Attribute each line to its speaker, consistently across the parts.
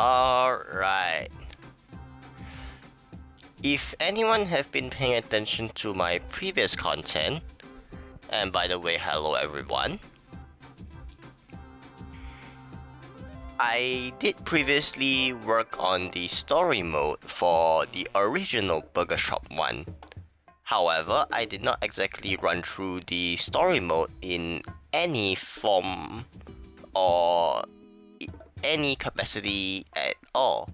Speaker 1: Alright. If anyone have been paying attention to my previous content, and by the way, hello everyone. I did previously work on the story mode for the original BurgerBot one. However, I did not exactly run through the story mode in any form or any capacity at all.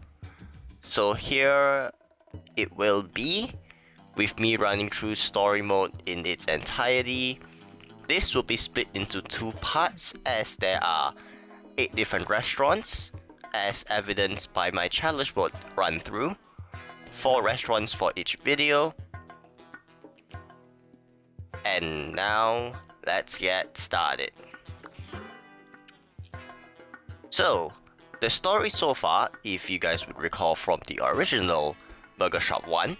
Speaker 1: So here it will be, with me running through story mode in its entirety. This will be split into two parts as there are 8 different restaurants, as evidenced by my challenge mode run through, 4 restaurants for each video. And now, let's get started. So, the story so far, if you guys would recall from the original BurgerBot 1,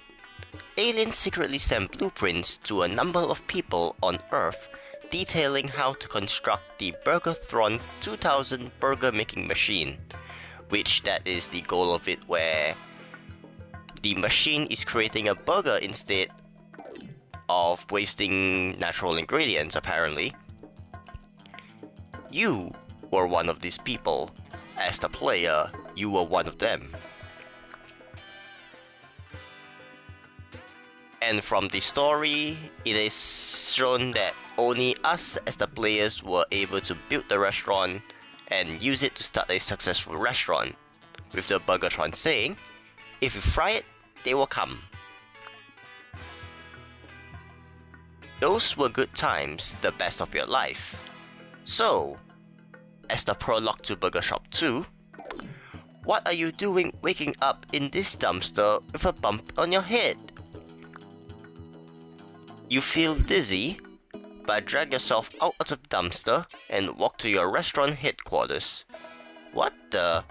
Speaker 1: aliens secretly sent blueprints to a number of people on Earth detailing how to construct the Burgerthron 2000 burger making machine, which that is the goal of it, where the machine is creating a burger instead of wasting natural ingredients, apparently. You were one of these people. As the player, you were one of them. And from the story, it is shown that only us as the players were able to build the restaurant and use it to start a successful restaurant, with the Burgertron saying, if you fry it, they will come. Those were good times, the best of your life. So, as the prologue to BurgerBot 2, what are you doing waking up in this dumpster with a bump on your head? You feel dizzy, but drag yourself out of the dumpster and walk to your restaurant headquarters. What the?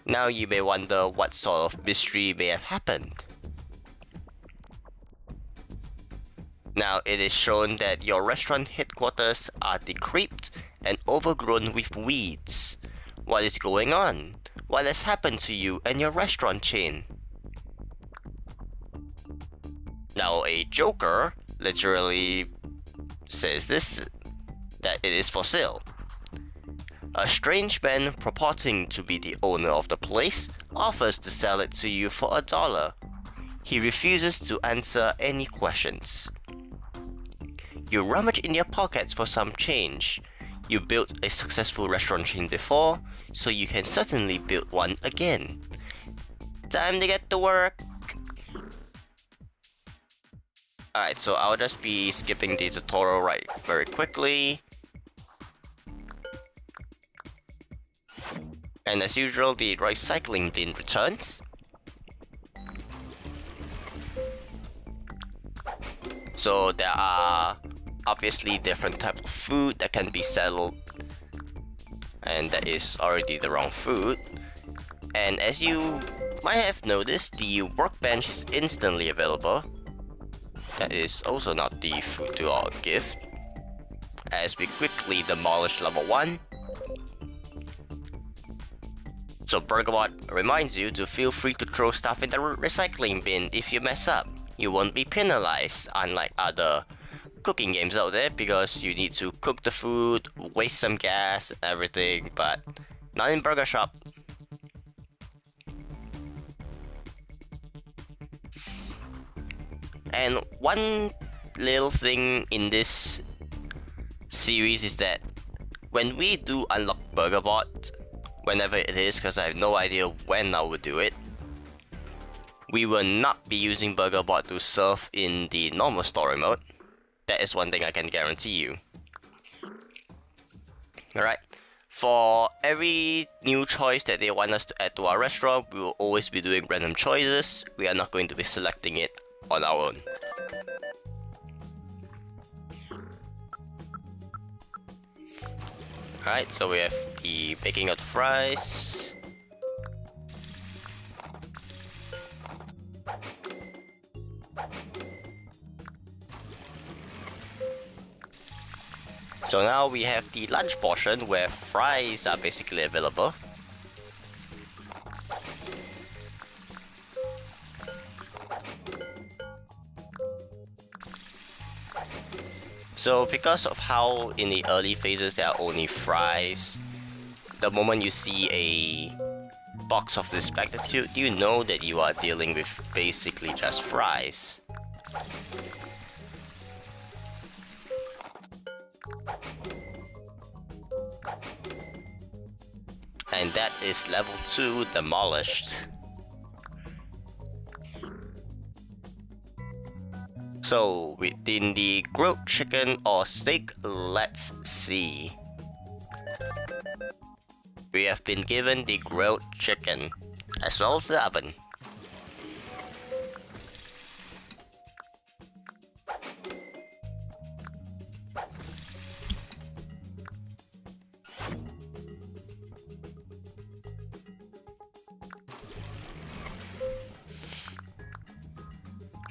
Speaker 1: Now you may wonder what sort of mystery may have happened. Now it is shown that your restaurant headquarters are decrepit and overgrown with weeds. What is going on? What has happened to you and your restaurant chain? Now a joker literally says this, that it is for sale. A strange man purporting to be the owner of the place offers to sell it to you for $1. He refuses to answer any questions. You rummage in your pockets for some change. You built a successful restaurant chain before, so you can certainly build one again. Time to get to work! Alright, so I'll just be skipping the tutorial very quickly. And as usual, the recycling bin returns. So there are obviously different types of food that can be settled, and that is already the wrong food. And as you might have noticed, the workbench is instantly available. That is also not the food to our gift, as we quickly demolish level 1. So BurgerBot reminds you to feel free to throw stuff in the recycling bin if you mess up. You won't be penalized, unlike other cooking games out there, because you need to cook the food, waste some gas and everything, but not in BurgerBot. And one little thing in this series is that when we do unlock BurgerBot, whenever it is, because I have no idea when I will do it, we will not be using BurgerBot to serve in the normal story mode. That is one thing I can guarantee you. Alright, for every new choice that they want us to add to our restaurant, we will always be doing random choices. We are not going to be selecting it on our own. Alright, so we have the baking of the fries. So now we have the lunch portion where fries are basically available. So because of how in the early phases there are only fries, the moment you see a box of this magnitude, you know that you are dealing with basically just fries. And that is level 2 demolished. So within the grilled chicken or steak, let's see. We have been given the grilled chicken, as well as the oven.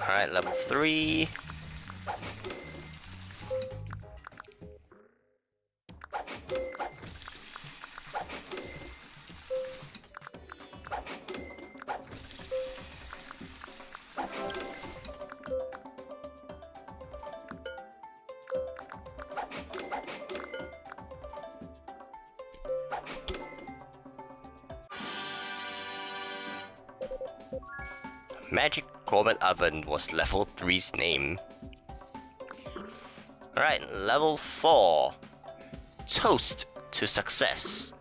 Speaker 1: Alright, level 3. Magic Gourmet Oven was level 3's name. Alright, level 4. Toast to success.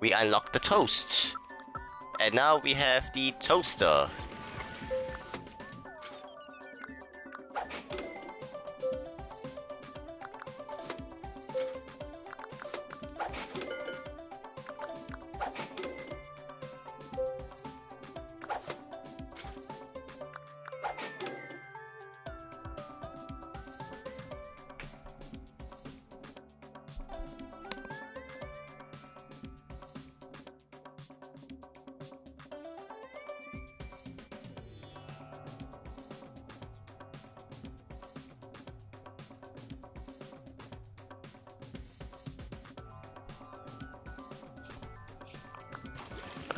Speaker 1: We unlock the toast. And now we have the toaster.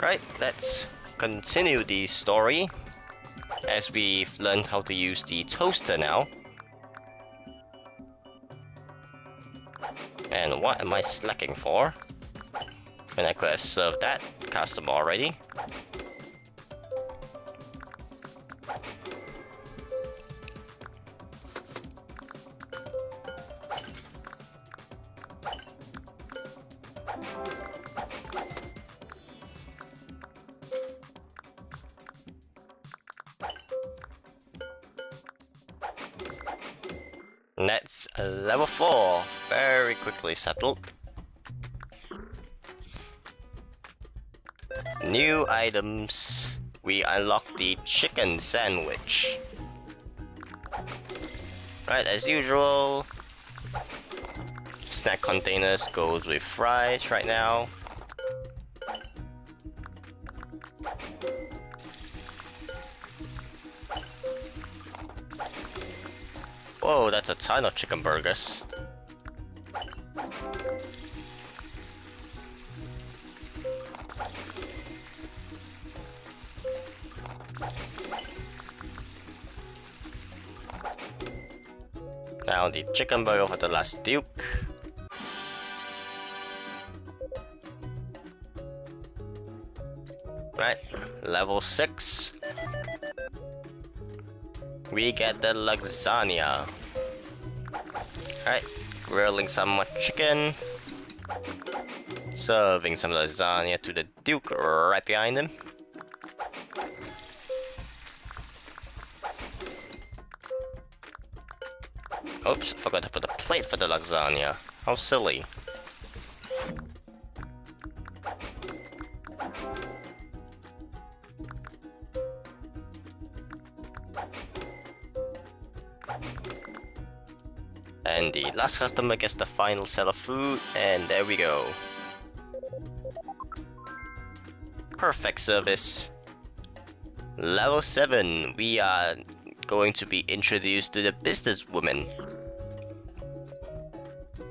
Speaker 1: Right, let's continue the story as we've learned how to use the toaster now. And what am I slacking for? When I could have served that customer already. And that's level 4, very quickly settled. New items. We unlock the chicken sandwich. Right, as usual. Snack containers goes with fries right now. Whoa, that's a ton of chicken burgers. Now the chicken burger for the last Duke. Right, level 6. We get the lasagna. Alright, grilling some more chicken. Serving some lasagna to the Duke right behind him. Oops, forgot to put a plate for the lasagna. How silly. And the last customer gets the final set of food, and there we go. Perfect service. Level 7, we are going to be introduced to the businesswoman.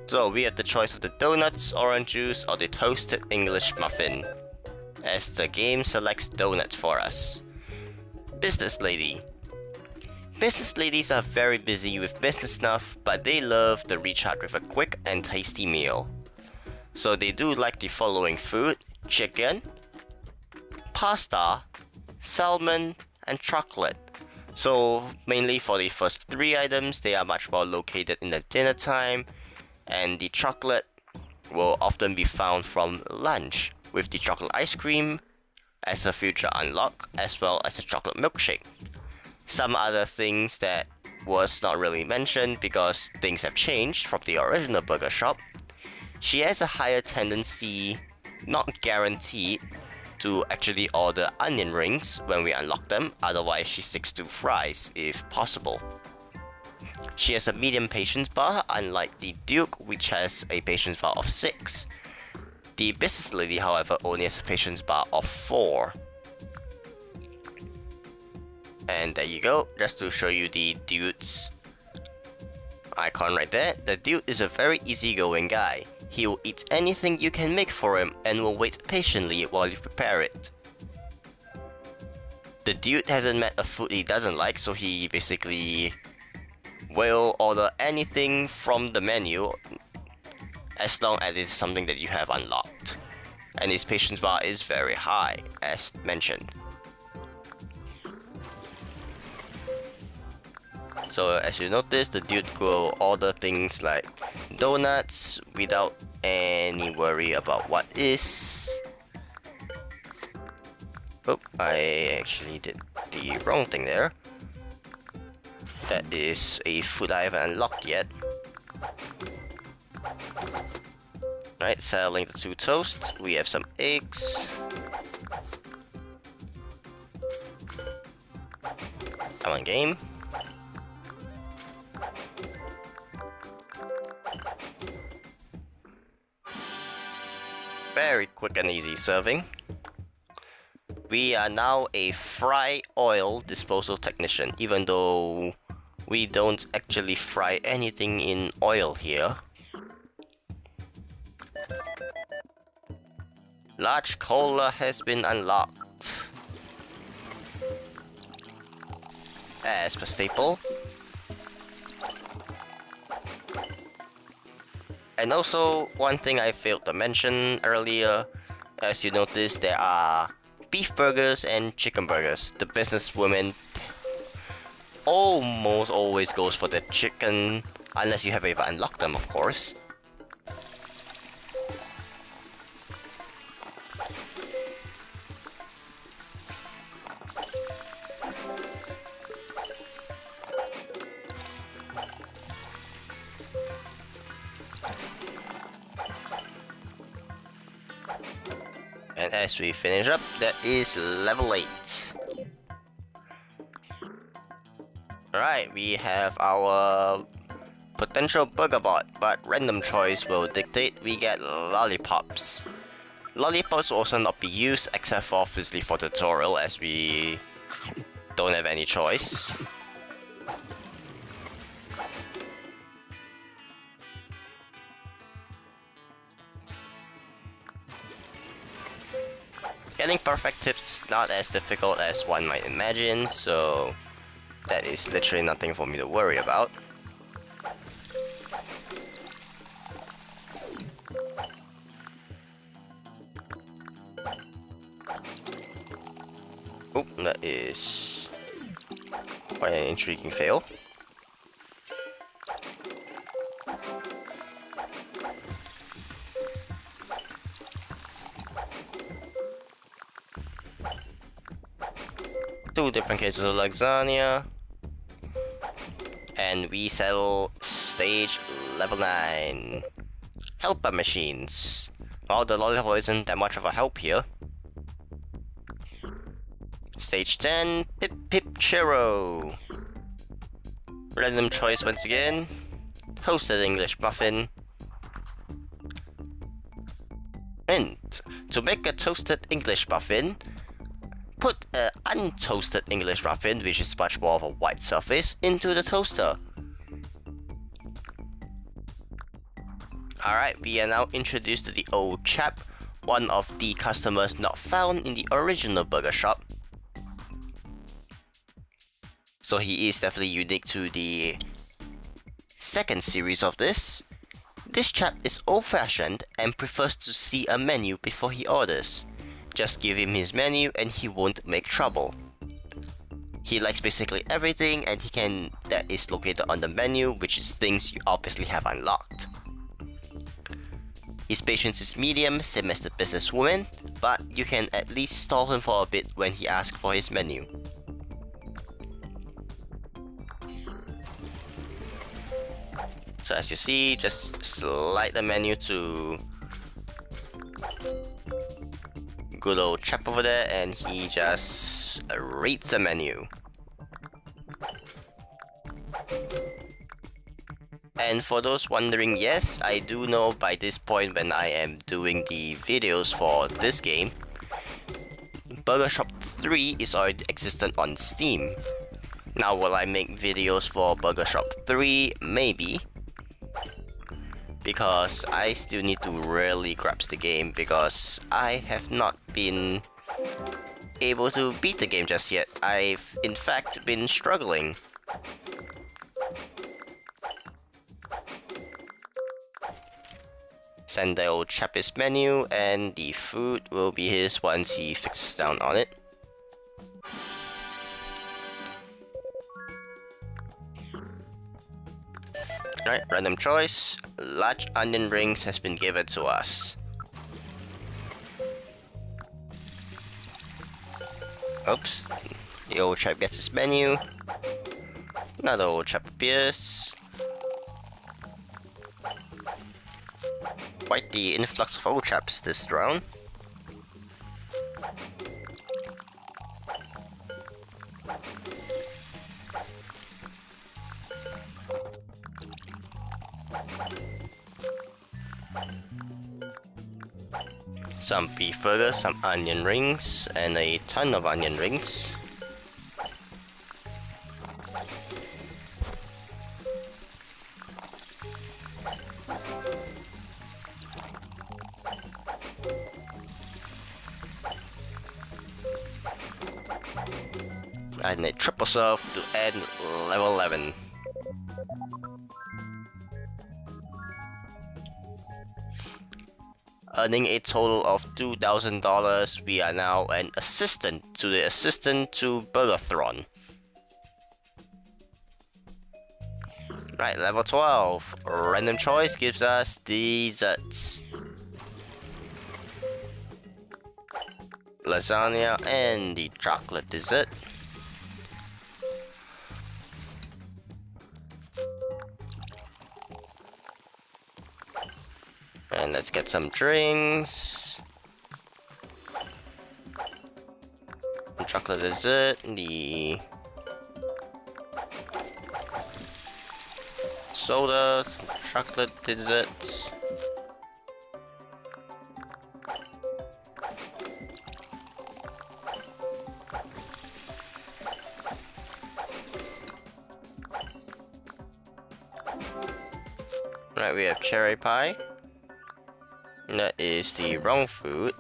Speaker 1: So we have the choice of the donuts, orange juice, or the toasted English muffin. as the game selects donuts for us. Business Lady. Business ladies are very busy with business stuff, but they love the recharge with a quick and tasty meal. So they do like the following food: chicken, pasta, salmon, and chocolate. So mainly for the first 3 items, they are much more located in the dinner time, and the chocolate will often be found from lunch, with the chocolate ice cream as a future unlock, as well as a chocolate milkshake. Some other things that was not really mentioned because things have changed from the original burger shop. She has a higher tendency, not guaranteed, to actually order onion rings when we unlock them, otherwise she sticks to fries if possible. She has a medium patience bar, unlike the Duke, which has a patience bar of 6. The Business Lady, however, only has a patience bar of 4. And there you go, just to show you the Dude's icon right there. The Dude is a very easygoing guy. He will eat anything you can make for him and will wait patiently while you prepare it. The Dude hasn't met a food he doesn't like, so he basically will order anything from the menu as long as it's something that you have unlocked. And his patience bar is very high, as mentioned. So as you notice, the Dude will order things like donuts without any worry about what is. Oh, I actually did the wrong thing there. That is a food I haven't unlocked yet. Right, selling the 2 toasts. We have some eggs. Come on, game. Very quick and easy serving. We are now a fry oil disposal technician, even though we don't actually fry anything in oil here. Large cola has been unlocked. As per staple. And also, one thing I failed to mention earlier, as you notice, there are beef burgers and chicken burgers. The businesswoman almost always goes for the chicken, unless you have even unlocked them, of course. And as we finish up, that is level 8. Alright, we have our potential BurgerBot, but random choice will dictate we get Lollipops. Lollipops will also not be used except for obviously for tutorial, as we don't have any choice. Getting perfect tips is not as difficult as one might imagine, so that is literally nothing for me to worry about. Oh, that is quite an intriguing fail. Two different cases of lasagna. And we sell stage level 9. Helper machines. Well, the Lollipop isn't that much of a help here. Stage 10, Pip Pip Churro. Random choice once again. Toasted English muffin. And to make a toasted English muffin, put an untoasted English muffin, which is much more of a white surface, into the toaster. Alright, we are now introduced to the old chap, one of the customers not found in the original burger shop. So he is definitely unique to the second series of this. This chap is old-fashioned and prefers to see a menu before he orders. Just give him his menu and he won't make trouble. He likes basically everything and that is located on the menu, which is things you obviously have unlocked. His patience is medium, same as the businesswoman, but you can at least stall him for a bit when he asks for his menu. So as you see, just slide the menu to good old chap over there and he just reads the menu. And for those wondering, yes, I do know by this point when I am doing the videos for this game, Burger Shop 3 is already existent on Steam. Now will I make videos for Burger Shop 3? Maybe. Because I still need to really grasp the game because I have not been able to beat the game just yet. I've in fact been struggling. Send the old chap his menu and the food will be his once he fixes down on it. Right, random choice. Large onion rings has been given to us. Oops. The old chap gets his menu. Another old chap appears. Quite the influx of old chaps this round. Some beef burgers, some onion rings, and a ton of onion rings. And a triple serve to end level 11. Earning a total of $2,000, we are now an assistant to the assistant to Burgerthron. Right, level 12. Random choice gives us desserts. Lasagna and the chocolate dessert. And let's get some drinks. The chocolate dessert, the soda, some chocolate desserts. Right, we have cherry pie. That is the wrong food.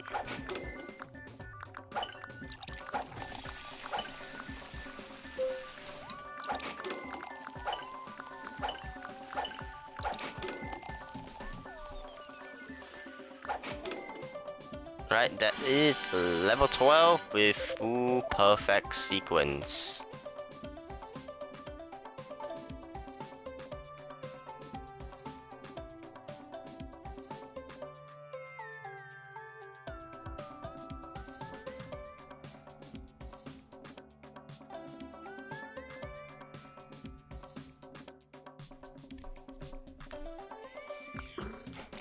Speaker 1: Right, that is level 12 with full perfect sequence.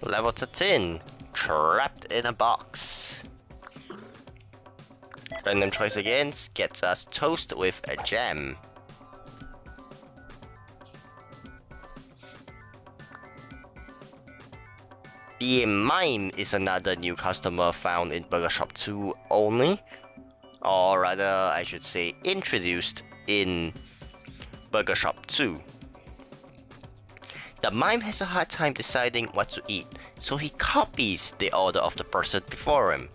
Speaker 1: Level 13, trapped in a box. Random choice again gets us toast with a jam. The Mime is another new customer found in Burger Shop 2 only, or rather I should say introduced in Burger Shop 2. The mime has a hard time deciding what to eat, so he copies the order of the person before him.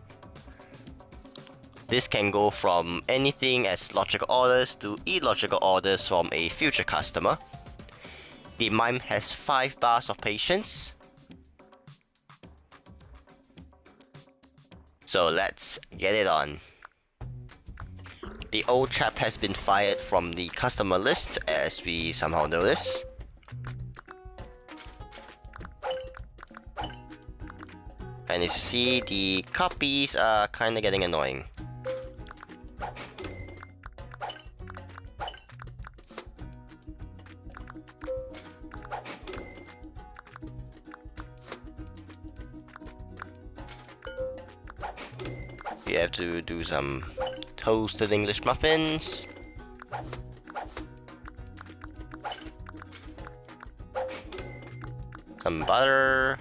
Speaker 1: This can go from anything as logical orders to illogical orders from a future customer. The mime has 5 bars of patience. So let's get it on. The old chap has been fired from the customer list, as we somehow notice. And as you see, the copies are kinda getting annoying. We have to do some toasted English muffins. Some butter.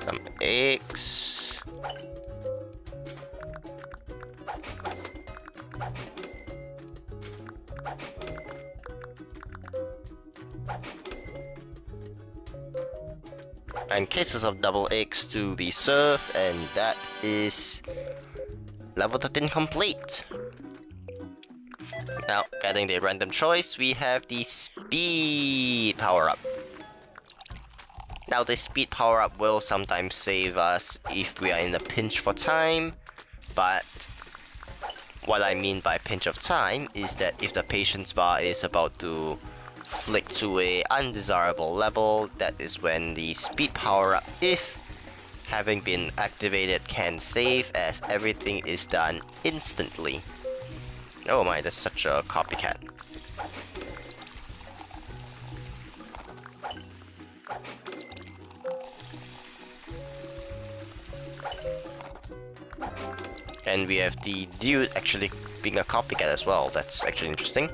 Speaker 1: Some eggs. And cases of double eggs to be served, and that is level 13 complete. Now, getting the random choice, we have the speed power-up. Now, the speed power-up will sometimes save us if we are in a pinch for time, but what I mean by pinch of time is that if the patience bar is about to flick to a undesirable level, that is when the speed power-up, if having been activated, can save, as everything is done instantly. Oh my, that's such a copycat. And we have the dude actually being a copycat as well. That's actually interesting.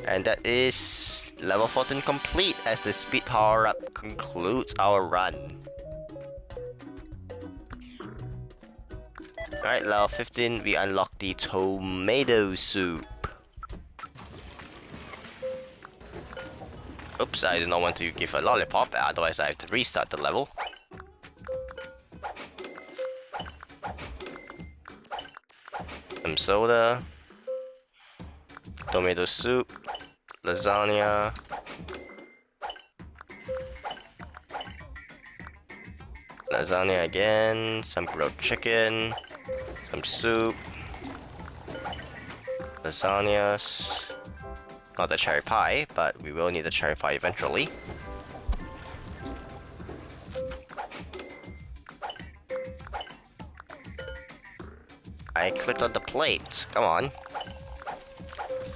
Speaker 1: And that is level 14 complete, as the speed power-up concludes our run. Alright, level 15, we unlock the tomato soup. Oops, I do not want to give a lollipop, otherwise I have to restart the level. Some soda. Tomato soup. Lasagna. Lasagna again. Some grilled chicken. Some soup. Lasagnas. Not the cherry pie, but we will need the cherry pie eventually. I clicked on the plate. Come on.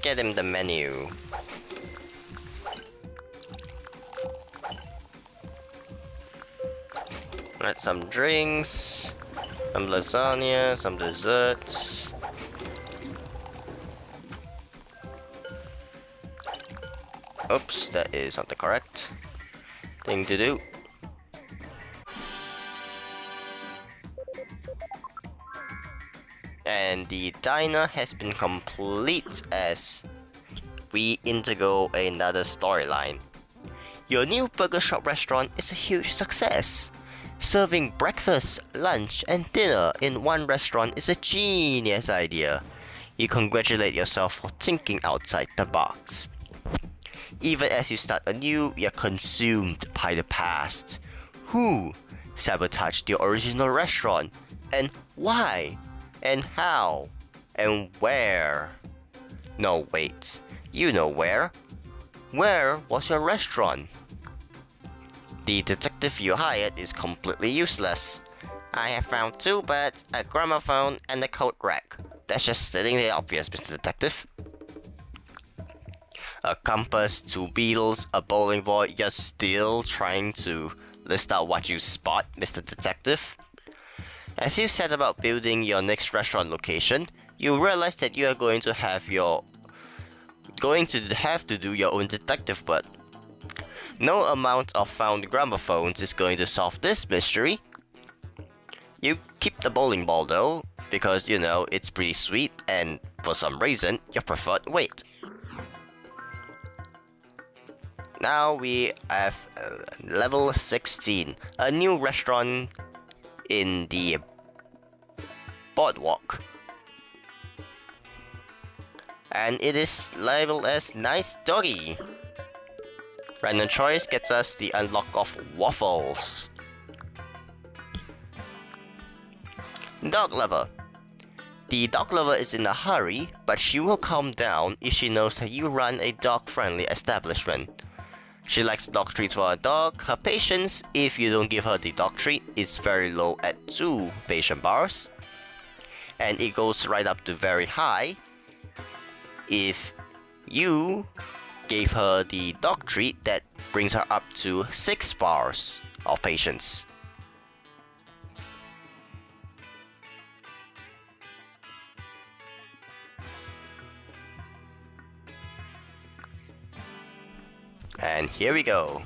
Speaker 1: Get him the menu. Alright, some drinks. Some lasagna, some desserts. Oops, that is not the correct thing to do. And the diner has been complete, as we undergo another storyline. Your new burger shop restaurant is a huge success. Serving breakfast, lunch, and dinner in one restaurant is a genius idea. You congratulate yourself for thinking outside the box. Even as you start anew, you're consumed by the past. Who sabotaged your original restaurant? And why? And how? And where? No, wait. You know where. Where was your restaurant? The detective you hired is completely useless. I have found 2 beds, a gramophone, and a coat rack. That's just stating the obvious, Mr. Detective. A compass, 2 beetles, a bowling ball. You're still trying to list out what you spot, Mr. Detective? As you set about building your next restaurant location, you realize that you are going to have to do your own detective work. No amount of found gramophones is going to solve this mystery. You keep the bowling ball though, because you know it's pretty sweet and for some reason your preferred weight. Now we have level 16, a new restaurant in the boardwalk. And it is labeled as Nice Doggy. Random choice gets us the unlock of waffles. Dog lover. The dog lover is in a hurry, but she will calm down if she knows that you run a dog-friendly establishment. She likes dog treats for her dog. Her patience, if you don't give her the dog treat, is very low at 2 patient bars. And it goes right up to very high if you gave her the dog treat, that brings her up to 6 bars of patience. And here we go.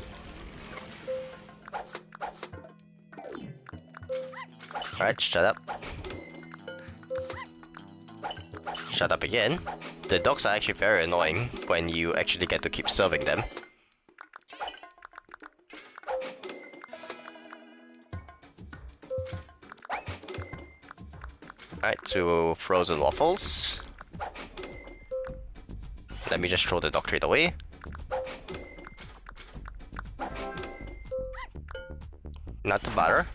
Speaker 1: Alright, shut up. Shut up again. The dogs are actually very annoying when you actually get to keep serving them. Alright, 2 frozen waffles. Let me just throw the dog treat away. Not to bother.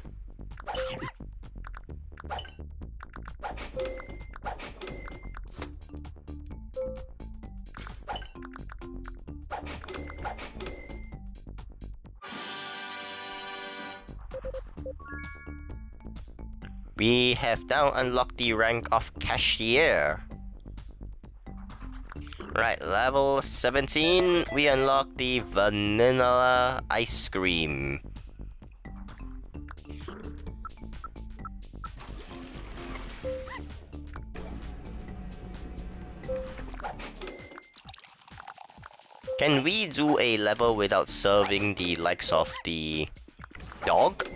Speaker 1: We have now unlocked the rank of cashier. Right, level 17, we unlock the vanilla ice cream. Can we do a level without serving the likes of the dog?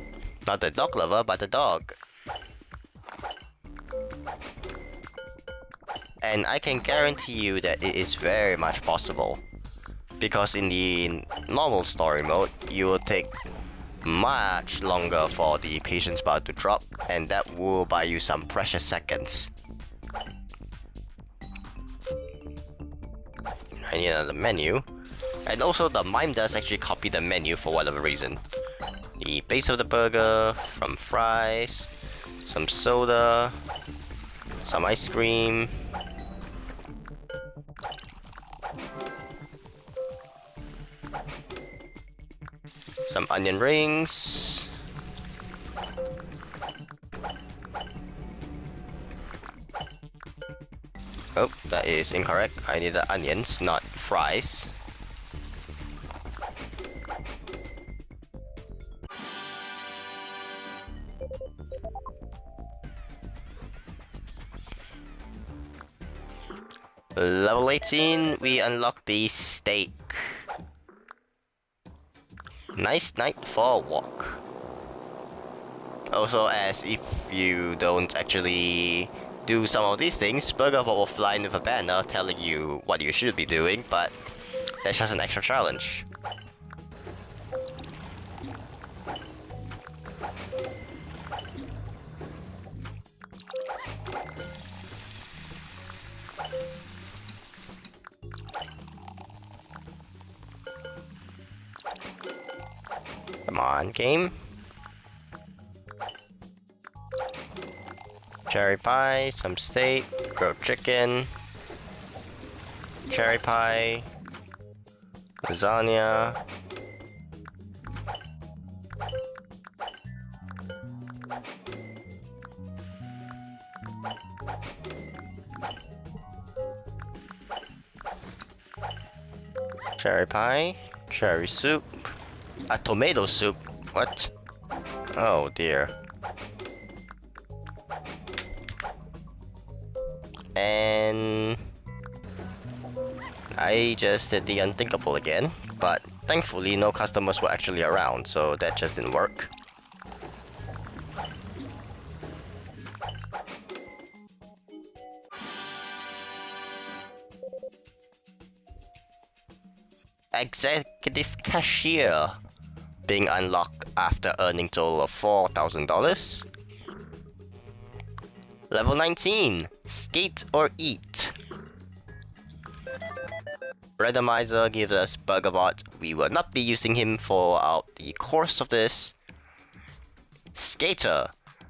Speaker 1: Not the dog lover, but the dog. And I can guarantee you that it is very much possible. Because in the normal story mode, you will take much longer for the patience bar to drop, and that will buy you some precious seconds. I need another menu. And also the mime does actually copy the menu for whatever reason. The base of the burger, from fries, some soda, some ice cream. Some onion rings. Oh, that is incorrect. I need the onions, not fries. Level 18, we unlock the steak. Nice night for a walk. Also, as if you don't actually do some of these things, BurgerBot will fly in with a banner telling you what you should be doing, but that's just an extra challenge. Come on, game. Cherry pie, some steak, grilled chicken, cherry pie, lasagna. Cherry pie, cherry soup, a tomato soup. What? Oh dear. And I just did the unthinkable again, but thankfully no customers were actually around, so that just didn't work. executive cashier being unlocked after earning total of $4,000. Level 19, skate or eat. Randomizer gives us BurgerBot. We will not be using him throughout the course of this. Skater.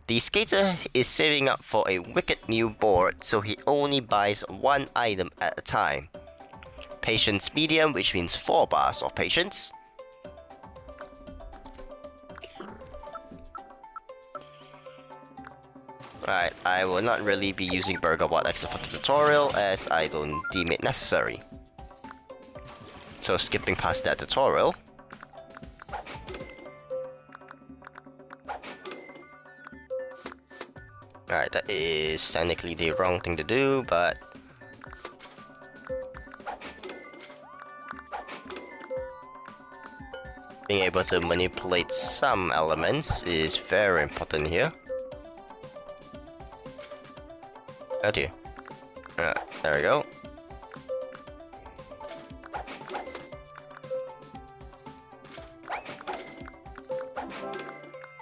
Speaker 1: The skater is saving up for a wicked new board, so he only buys one item at a time. Patience medium, which means 4 bars of patience. Right, I will not really be using BurgerBot except for the tutorial, as I don't deem it necessary. So skipping past that tutorial. Alright, that is technically the wrong thing to do, but... being able to manipulate some elements is very important here. Oh dear. Alright, there we go.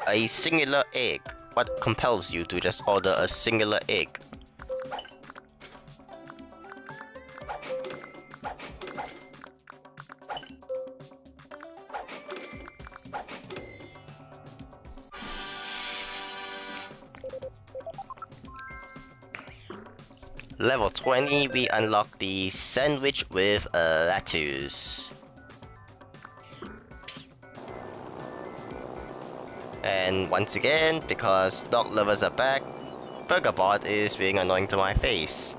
Speaker 1: A singular egg. What compels you to just order a singular egg? Level 20, we unlock the sandwich with lettuce. And once again, because dog lovers are back, BurgerBot is being annoying to my face.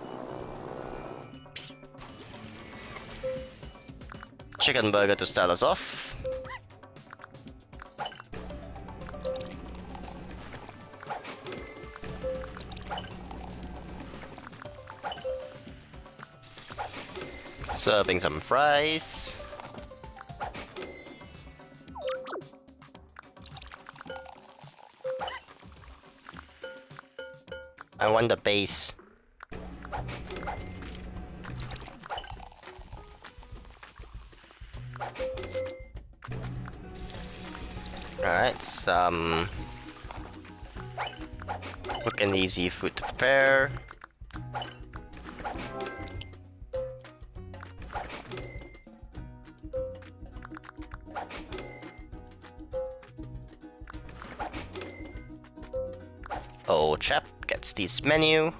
Speaker 1: Chicken burger to start us off. Serving some fries. I want the base. Alright, some quick and easy food to prepare. Old chap gets this menu.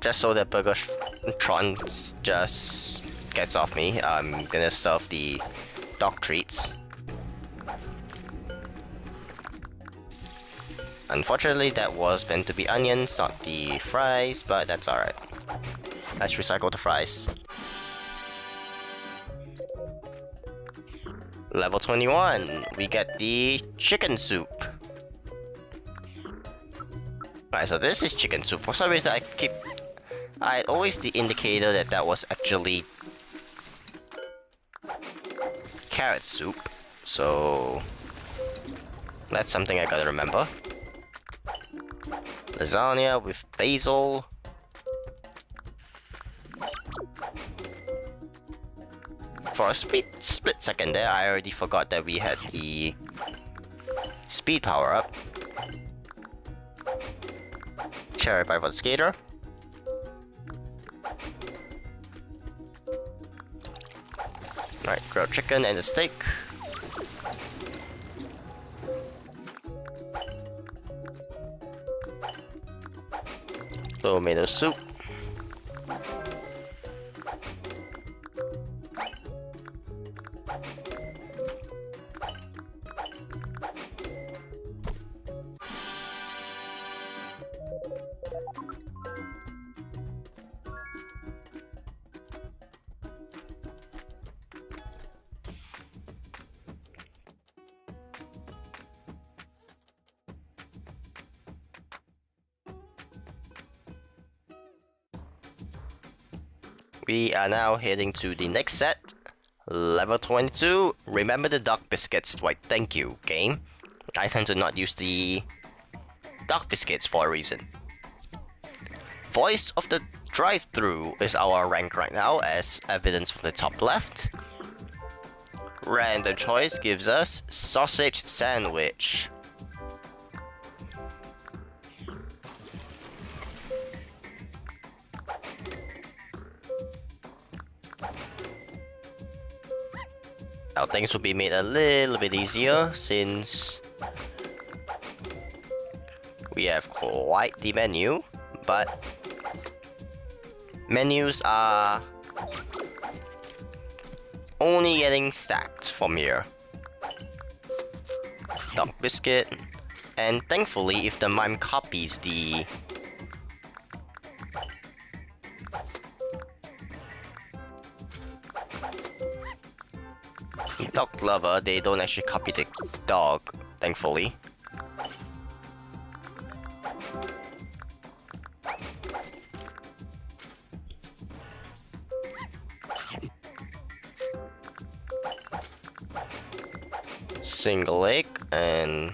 Speaker 1: Just so that Burgertron just gets off me, I'm gonna serve the dog treats. Unfortunately, that was meant to be onions, not the fries, but that's alright. Let's recycle the fries. Level 21, we get the chicken soup. Right, so this is chicken soup. For some reason, I always the indicator that that was actually carrot soup. So that's something I gotta remember. Lasagna with basil. For a split second there, I already forgot that we had the speed power up. Cherry pie for the skater. Alright, grilled chicken and the steak. Tomato soup. We are now heading to the next set. Level 22. Remember the duck biscuits, Dwight. Thank you, game. I tend to not use the duck biscuits for a reason. Voice of the drive-thru is our rank right now, as evidence from the top left. Random choice gives us sausage sandwich. Now things will be made a little bit easier since we have quite the menu, but menus are only getting stacked from here. Duck biscuit, and thankfully if the mime copies the dog lover, they don't actually copy the dog, thankfully. Single egg and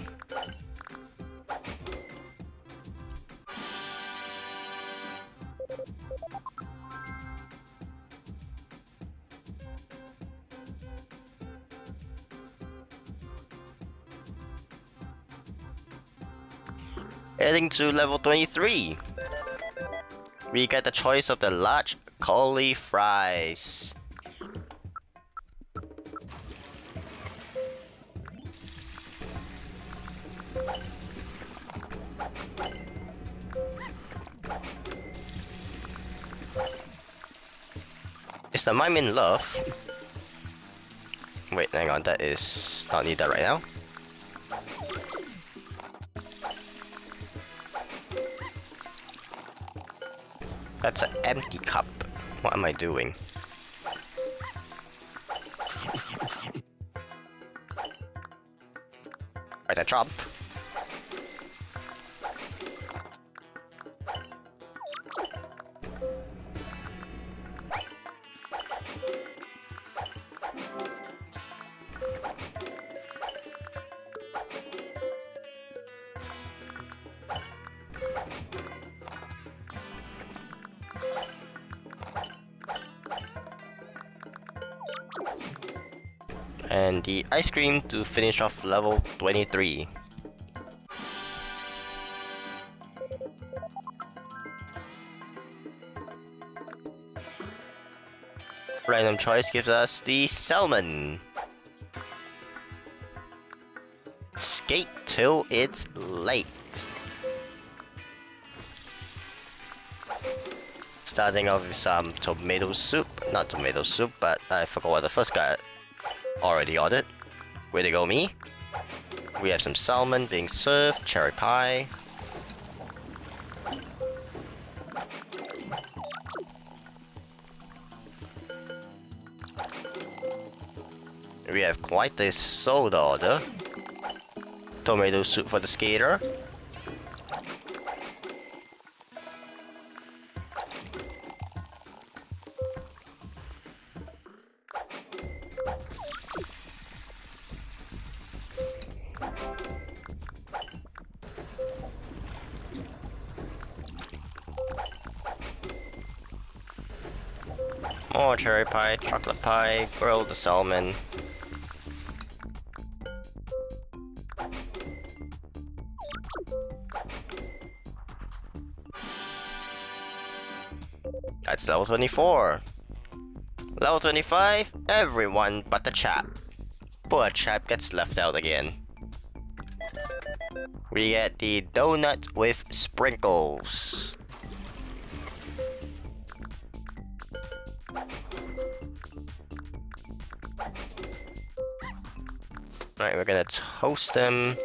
Speaker 1: heading to level 23. We get the choice of the large curly fries. Is the mime in love? Wait, hang on, that is not needed right now. That's an empty cup. What am I doing? Right, I drop. And the ice cream to finish off level 23. Random choice gives us the salmon. Skate till it's late. Starting off with some tomato soup. Not tomato soup, but I forgot what the first guy already ordered. Way to go, me. We have some salmon being served, cherry pie. We have quite a soda order. Tomato soup for the skater. More cherry pie, chocolate pie, grilled the salmon. That's level 24. Level 25, everyone but the chap. Poor chap gets left out again. We get the donut with sprinkles. Alright, we're gonna toast them.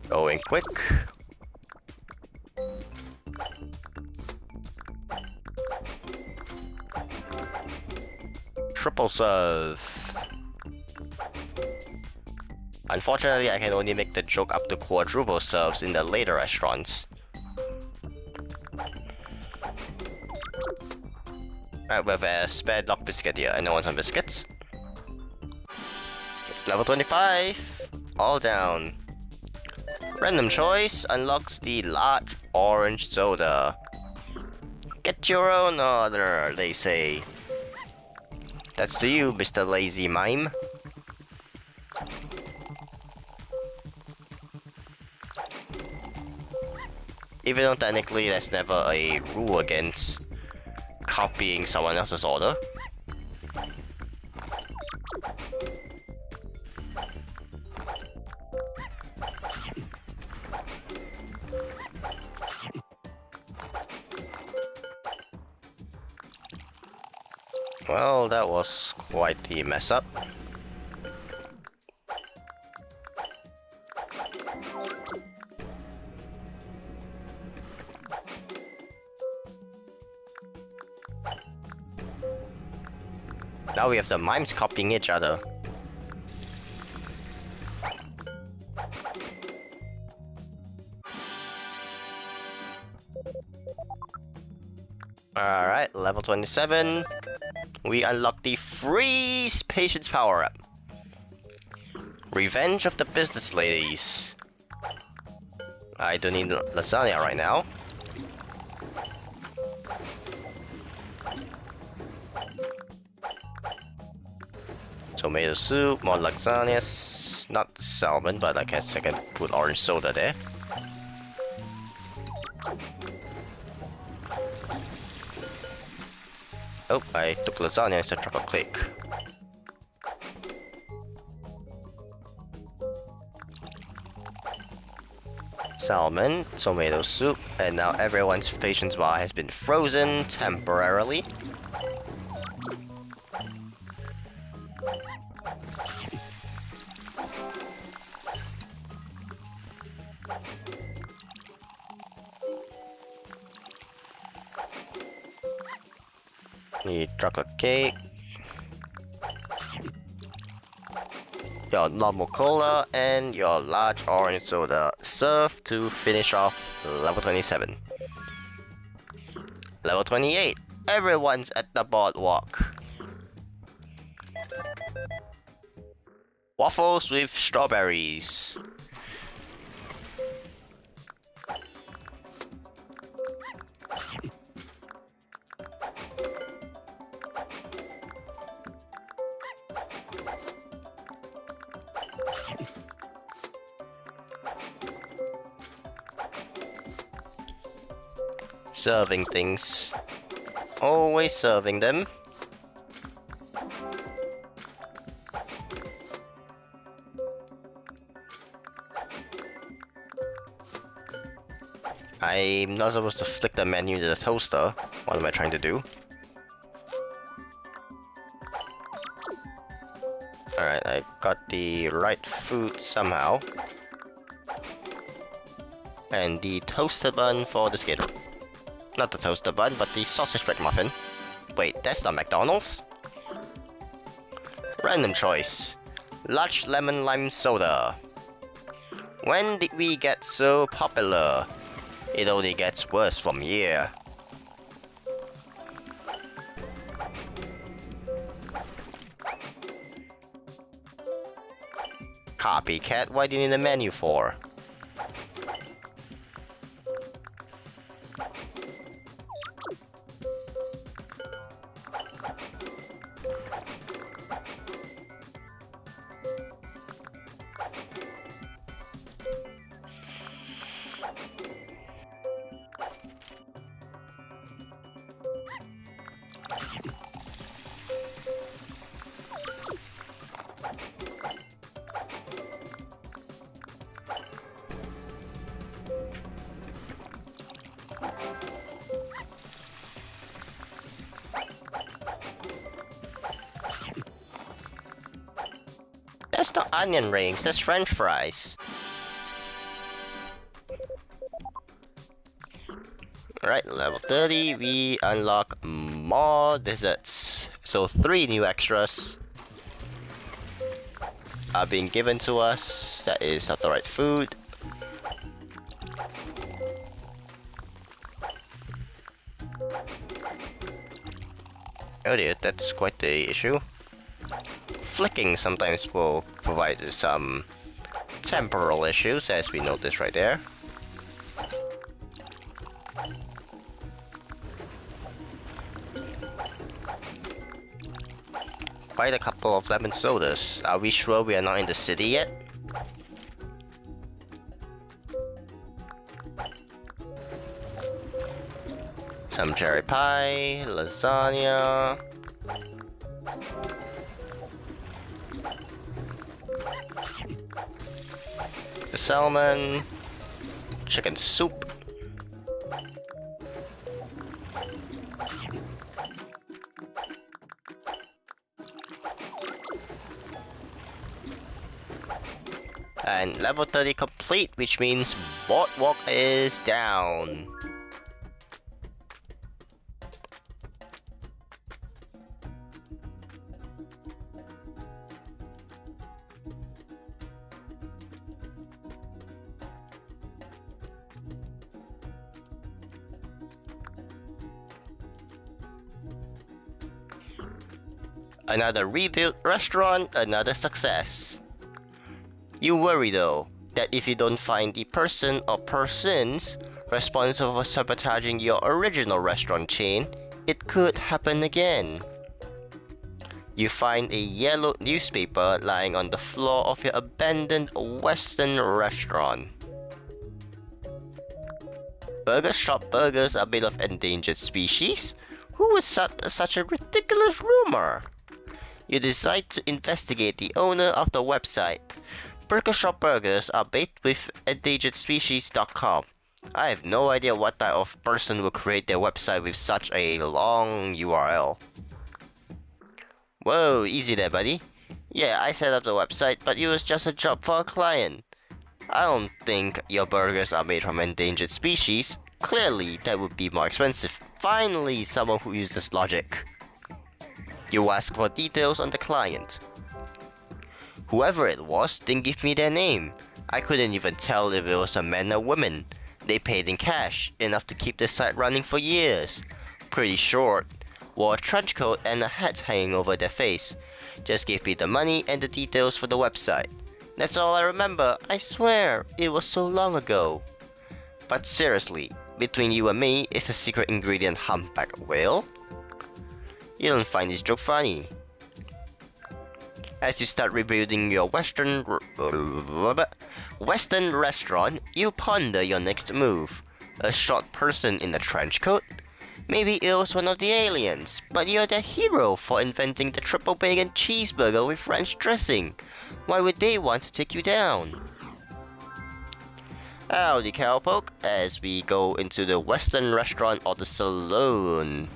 Speaker 1: Going quick. Triple serve. Unfortunately, I can only make the joke up to quadruple serves in the later restaurants. Alright, we have a spare dog biscuit here. Anyone want some biscuits? It's level 25. All down. Random choice unlocks the large orange soda. Get your own order, they say. That's to you, Mr. Lazy Mime. Even though technically there's never a rule against copying someone else's order. Well, that was quite the mess up. Now we have the mimes copying each other. Alright, level 27. We unlock the Freeze Patience power-up. Revenge of the Business Ladies. I don't need lasagna right now. Tomato soup, more lasagnas, not salmon, but I guess I can put orange soda there. Oh, I took lasagna instead of chocolate cake. Salmon, tomato soup, and now everyone's patience bar has been frozen temporarily. Need chocolate cake. Your normal cola and your large orange soda served to finish off level 27. Level 28. Everyone's at the boardwalk. Waffles with strawberries. Serving things. Always serving them. I'm not supposed to flick the menu to the toaster. What am I trying to do? Alright, I got the right food somehow. And the toaster bun for the skater. Not the toaster bun, but the sausage McMuffin. Wait, that's not McDonald's? Random choice. Large lemon lime soda. When did we get so popular? It only gets worse from here. Copycat, what do you need a menu for? That's not onion rings, that's french fries. Alright, level 30, we unlock more desserts. So 3 new extras are being given to us. That is not the right food. Oh dear, that's quite the issue. Flicking sometimes will provide some temporal issues, as we notice right there. Quite a couple of lemon sodas. Are we sure we are not in the city yet? Some cherry pie, lasagna. The salmon, chicken soup. And level 30 complete, which means boardwalk is down. Another rebuilt restaurant, another success. You worry though, that if you don't find the person or persons responsible for sabotaging your original restaurant chain, it could happen again. You find a yellow newspaper lying on the floor of your abandoned Western restaurant. Burger shop burgers are made of endangered species? Who would start such a ridiculous rumor? You decide to investigate the owner of the website. Burger shop burgers are baked with endangeredspecies.com. I have no idea what type of person will create their website with such a long URL. Whoa, easy there, buddy. Yeah, I set up the website, but it was just a job for a client. I don't think your burgers are made from endangered species. Clearly, that would be more expensive. Finally, someone who uses logic. You ask for details on the client. Whoever it was didn't give me their name. I couldn't even tell if it was a man or woman. They paid in cash, enough to keep the site running for years. Pretty short, wore a trench coat and a hat hanging over their face. Just gave me the money and the details for the website. That's all I remember, I swear, it was so long ago. But seriously, between you and me, is a secret ingredient humpback whale? You don't find this joke funny. As you start rebuilding your Western restaurant, you ponder your next move. A short person in a trench coat? Maybe it was one of the aliens, but you're their hero for inventing the triple bacon cheeseburger with French dressing. Why would they want to take you down? Howdy cowpoke, as we go into the Western restaurant or the saloon.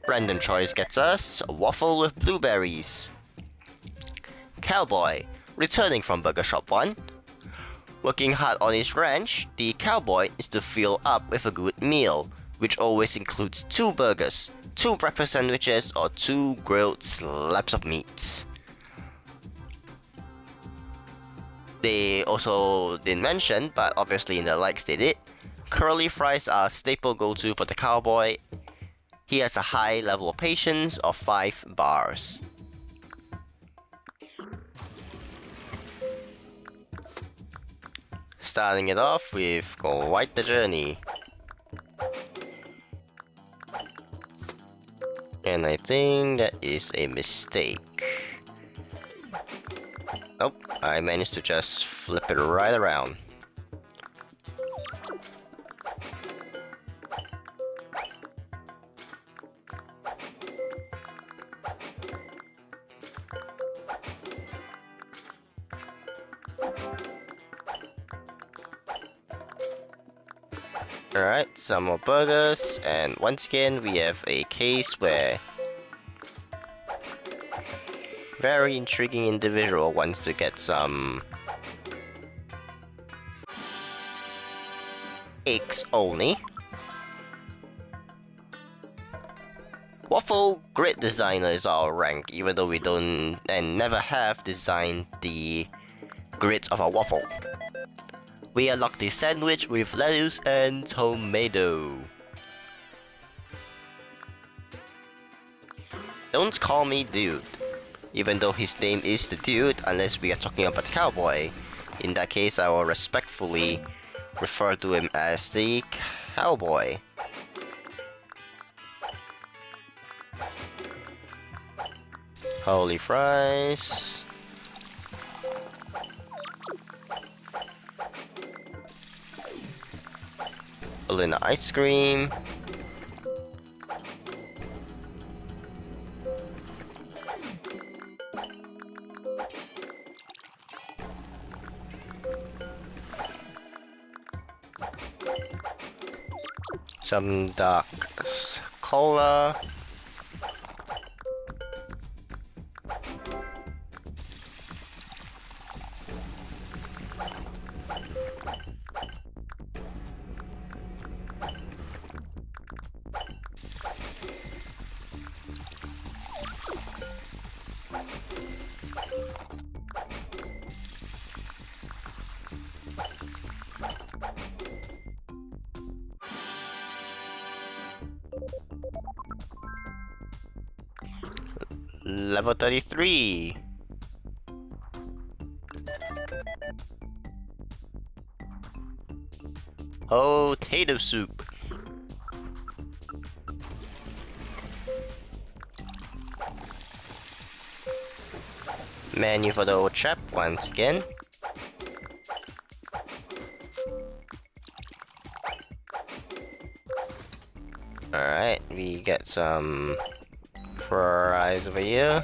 Speaker 1: Random choice gets us a waffle with blueberries. Cowboy, returning from Burger Shop 1. Working hard on his ranch, the cowboy is to fill up with a good meal, which always includes 2 burgers, 2 breakfast sandwiches, or 2 grilled slabs of meat. They also didn't mention, but obviously in the likes they did, curly fries are a staple go-to for the cowboy. He has a high level of patience of 5 bars. Starting it off with quite the journey. And I think that is a mistake. Nope, I managed to just flip it right around. Alright, some more burgers, and once again we have a case where very intriguing individual wants to get some eggs only. Waffle grid designer is our rank, even though we don't and never have designed the grids of a waffle. We unlock the sandwich with lettuce and tomato. Don't call me dude, even though his name is the dude, unless we are talking about cowboy. In that case, I will respectfully refer to him as the cowboy. Holy fries. Vanilla ice cream. Some dark cola. Level 33. Potato soup. Menu for the old chap once again. Alright, we get some fries over here.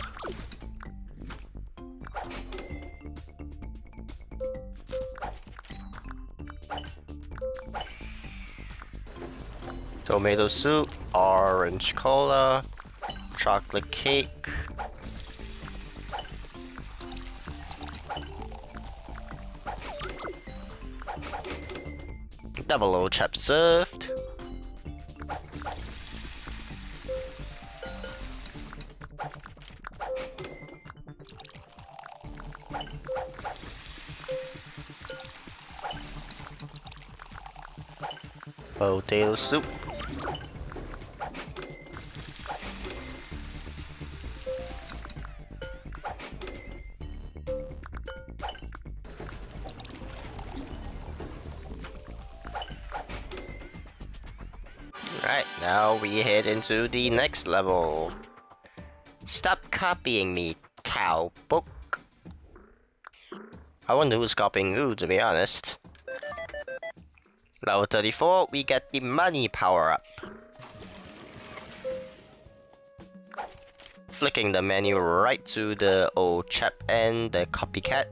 Speaker 1: Tomato soup, orange cola, chocolate cake. Double old chap served. Potato soup. Right, now we head into the next level. Stop copying me, cowboy. I wonder who's copying who, to be honest. Level 34, we get the money power-up. Flicking the menu right to the old chap and the copycat.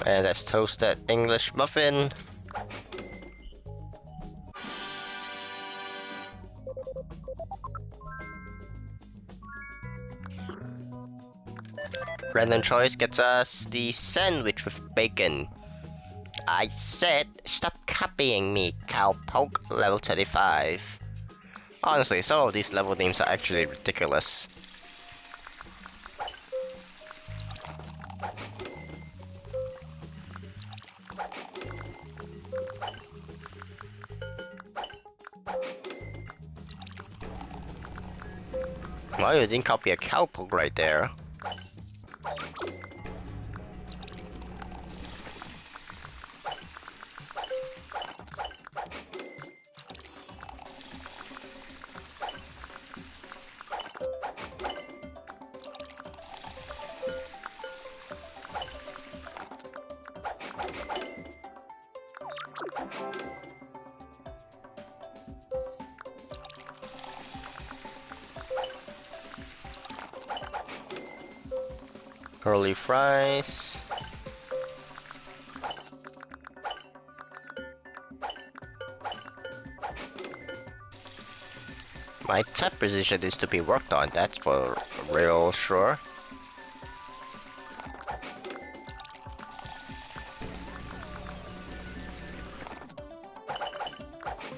Speaker 1: And let's toast that English muffin. Random choice gets us the sandwich with bacon. I said, stop copying me, cowpoke. Level 35. Honestly, some of these level names are actually ridiculous. Why you didn't copy a cowpoke right there? Curly fries. My tap precision is to be worked on, that's for real sure.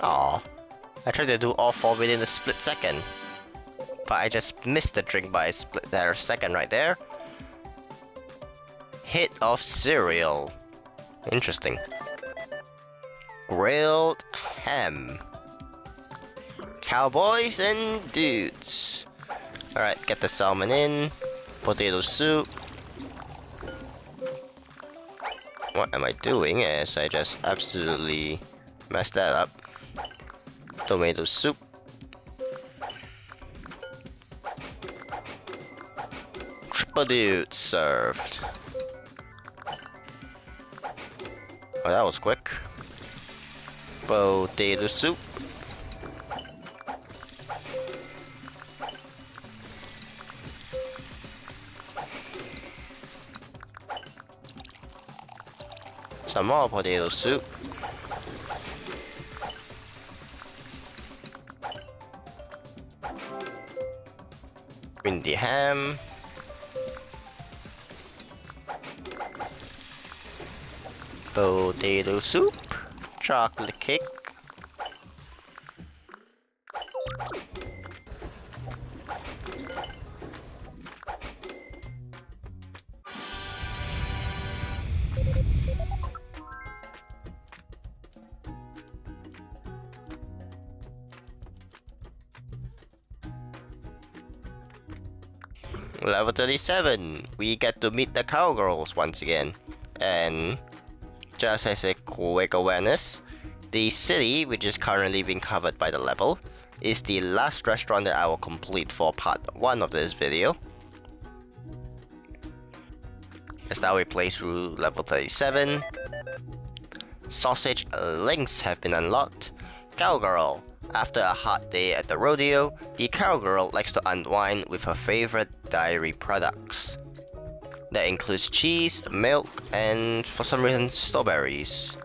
Speaker 1: Aw, I tried to do all 4 within a split second. But I just missed the drink by a split second right there. Hit of cereal. Interesting. Grilled ham. Cowboys and dudes. Alright, get the salmon in. Potato soup. What am I doing is I just absolutely messed that up. Tomato soup. Triple dude served. Oh, that was quick. Potato soup. Some more potato soup. Windy ham. Potato soup. Chocolate cake. Level 37, we get to meet the cowgirls once again. And just as a quick awareness, the city, which is currently being covered by the level, is the last restaurant that I will complete for part 1 of this video. As now we play through level 37. Sausage links have been unlocked. Cowgirl. After a hot day at the rodeo, the cowgirl likes to unwind with her favorite dairy products. That includes cheese, milk, and for some reason strawberries.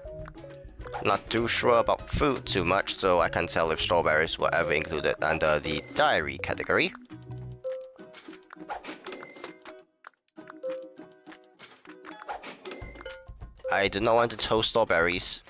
Speaker 1: Not too sure about food too much, so I can't tell if strawberries were ever included under the dairy category. I do not want to toast strawberries.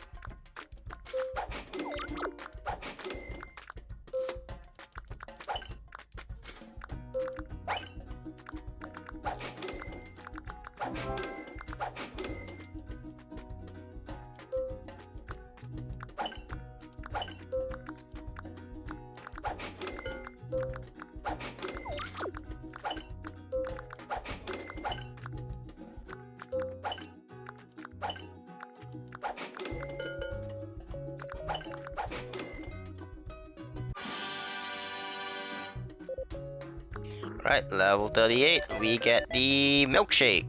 Speaker 1: Right, level 38, we get the milkshake.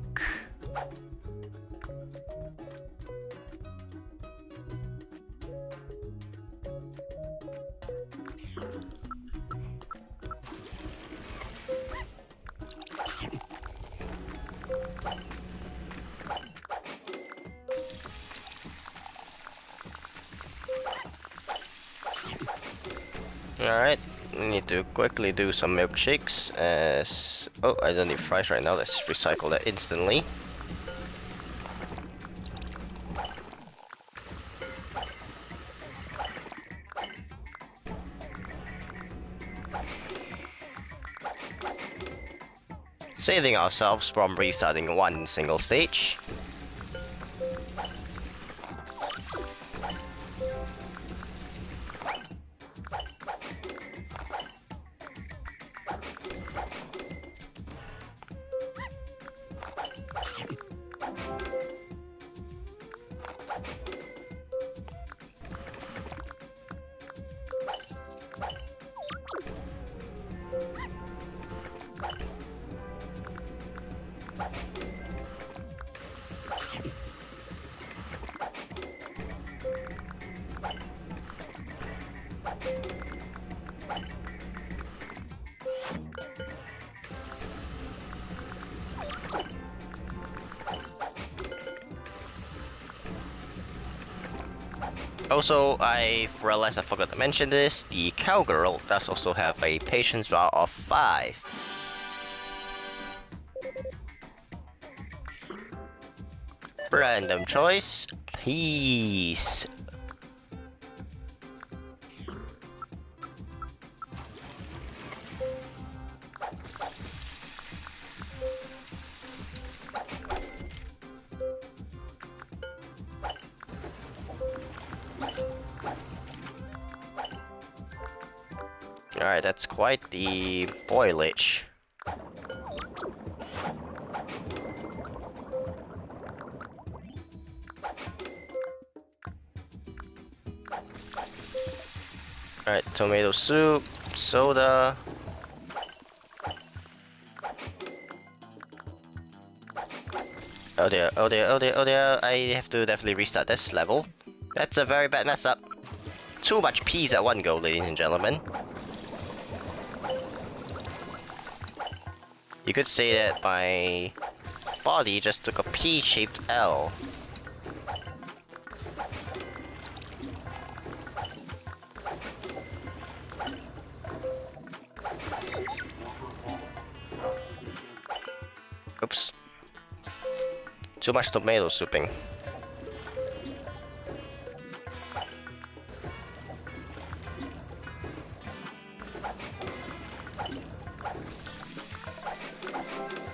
Speaker 1: Alright, we need to quickly do some milkshakes as... Oh, I don't need fries right now, let's recycle that instantly. Saving ourselves from restarting one single stage. Also, I realized I forgot to mention this, the cowgirl does also have a patience bar of 5. Random choice, peace. Alright, that's quite the boilage. Alright, tomato soup, soda. Oh dear, oh dear, oh dear, oh dear. I have to definitely restart this level. That's a very bad mess up. Too much peas at one go, ladies and gentlemen. You could say that my body just took a pea-shaped L. Oops. Too much tomato souping.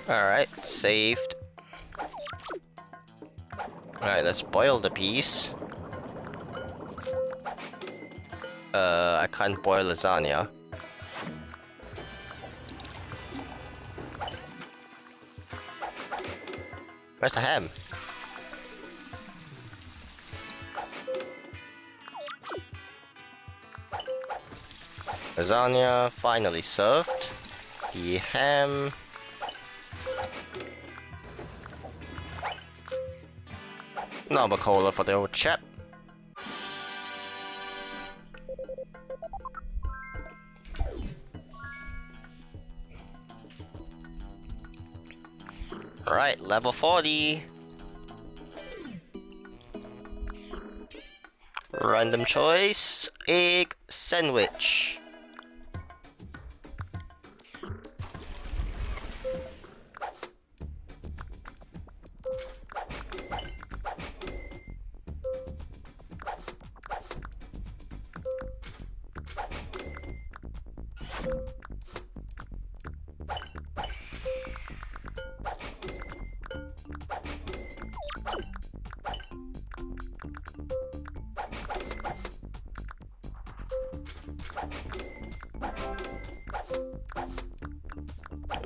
Speaker 1: Alright, saved. Alright, let's boil the peas. I can't boil lasagna. Where's the ham? Lasagna finally served. The ham. Normal cola for the old chap. Alright, level 40. Random choice, egg sandwich.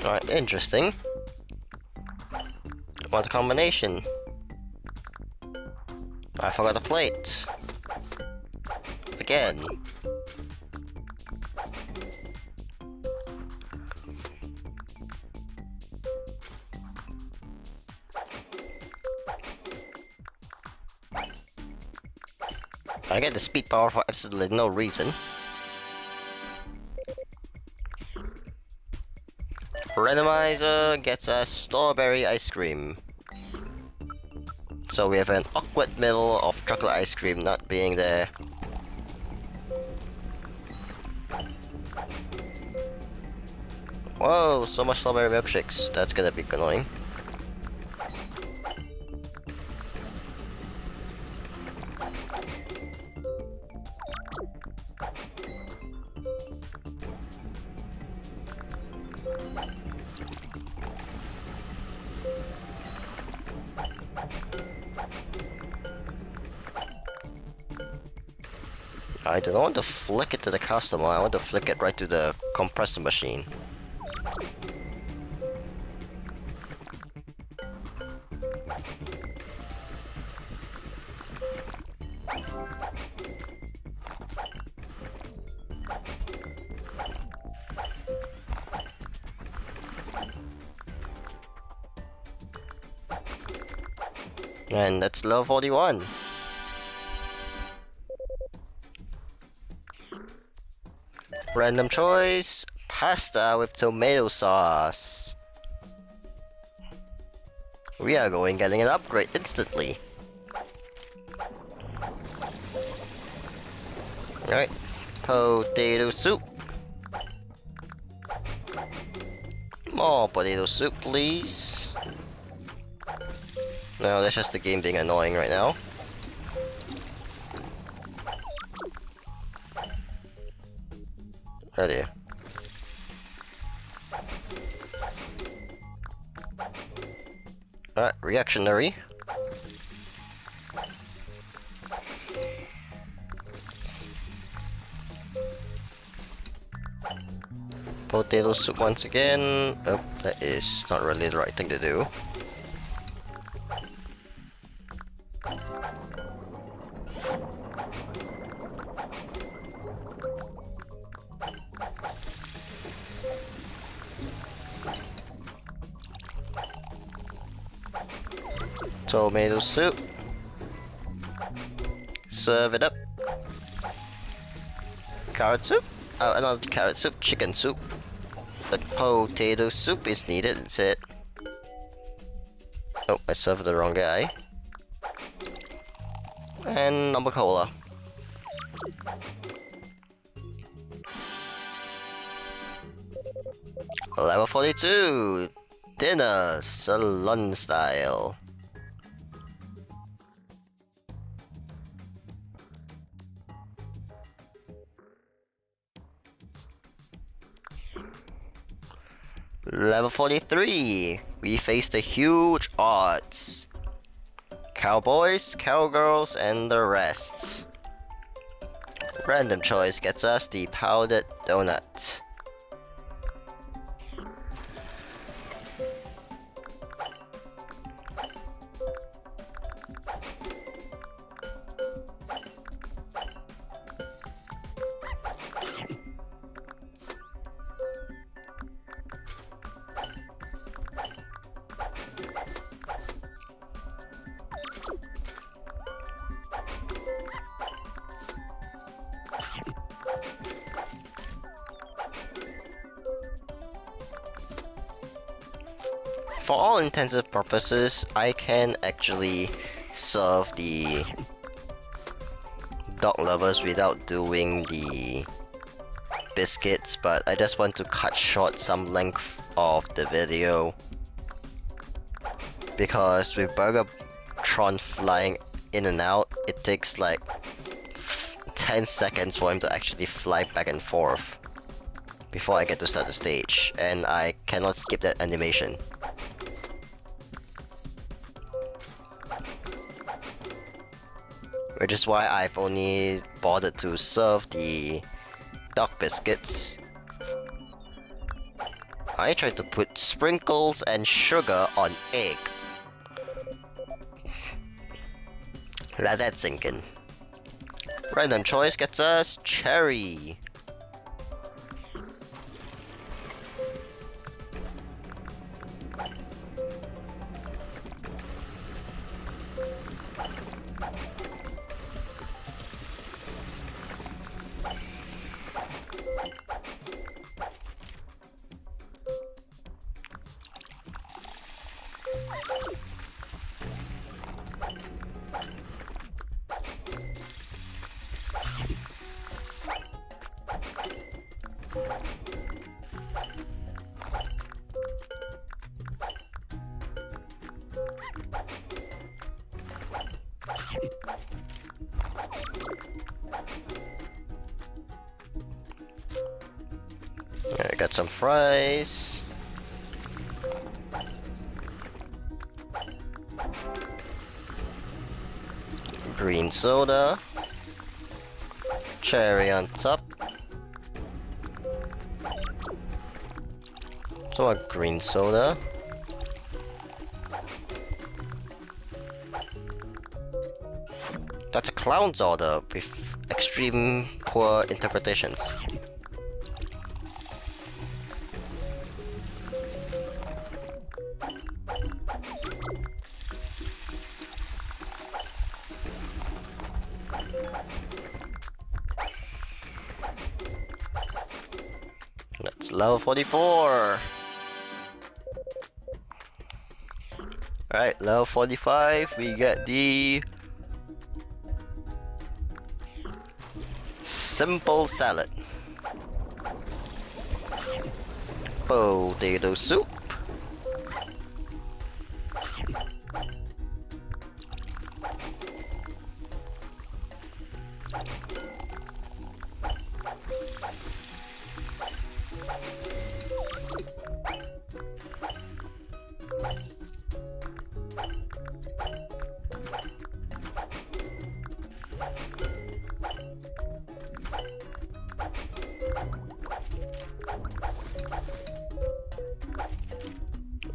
Speaker 1: Alright, interesting. What a combination. I forgot the plate. Again. I get the speed power for absolutely no reason. Randomizer gets us strawberry ice cream. So we have an awkward middle of chocolate ice cream not being there. Whoa, so much strawberry milkshakes. That's gonna be annoying. I don't want to flick it to the customer, I want to flick it right to the compressor machine. And that's level 41. Random choice, pasta with tomato sauce. We are getting an upgrade instantly. Alright, Potato soup. More potato soup, please. No, that's just the game being annoying right now. Oh dear. Alright, reactionary. Potato soup once again. Oh, that is not really the right thing to do. Tomato soup. Serve it up. Carrot soup? Oh, not carrot soup, chicken soup. But potato soup is needed, that's it. Oh, I served the wrong guy. And number cola. Level 42. Dinner, salon style. Level 43. We face the huge odds. Cowboys, cowgirls, and the rest. Random choice gets us the powdered donut. For all intensive purposes, I can actually serve the dog lovers without doing the biscuits, but I just want to cut short some length of the video. Because with Burgertron flying in and out, it takes like 10 seconds for him to actually fly back and forth before I get to start the stage, and I cannot skip that animation. Which is why I've only bothered to serve the dog biscuits. I tried to put sprinkles and sugar on egg. Let that sink in. Random choice gets us cherry. I got some fries. Green soda. Cherry on top. So a green soda. That's a clown's order with extreme poor interpretations. That's level 44. Alright, level 45, we get the Simple salad. Potato soup.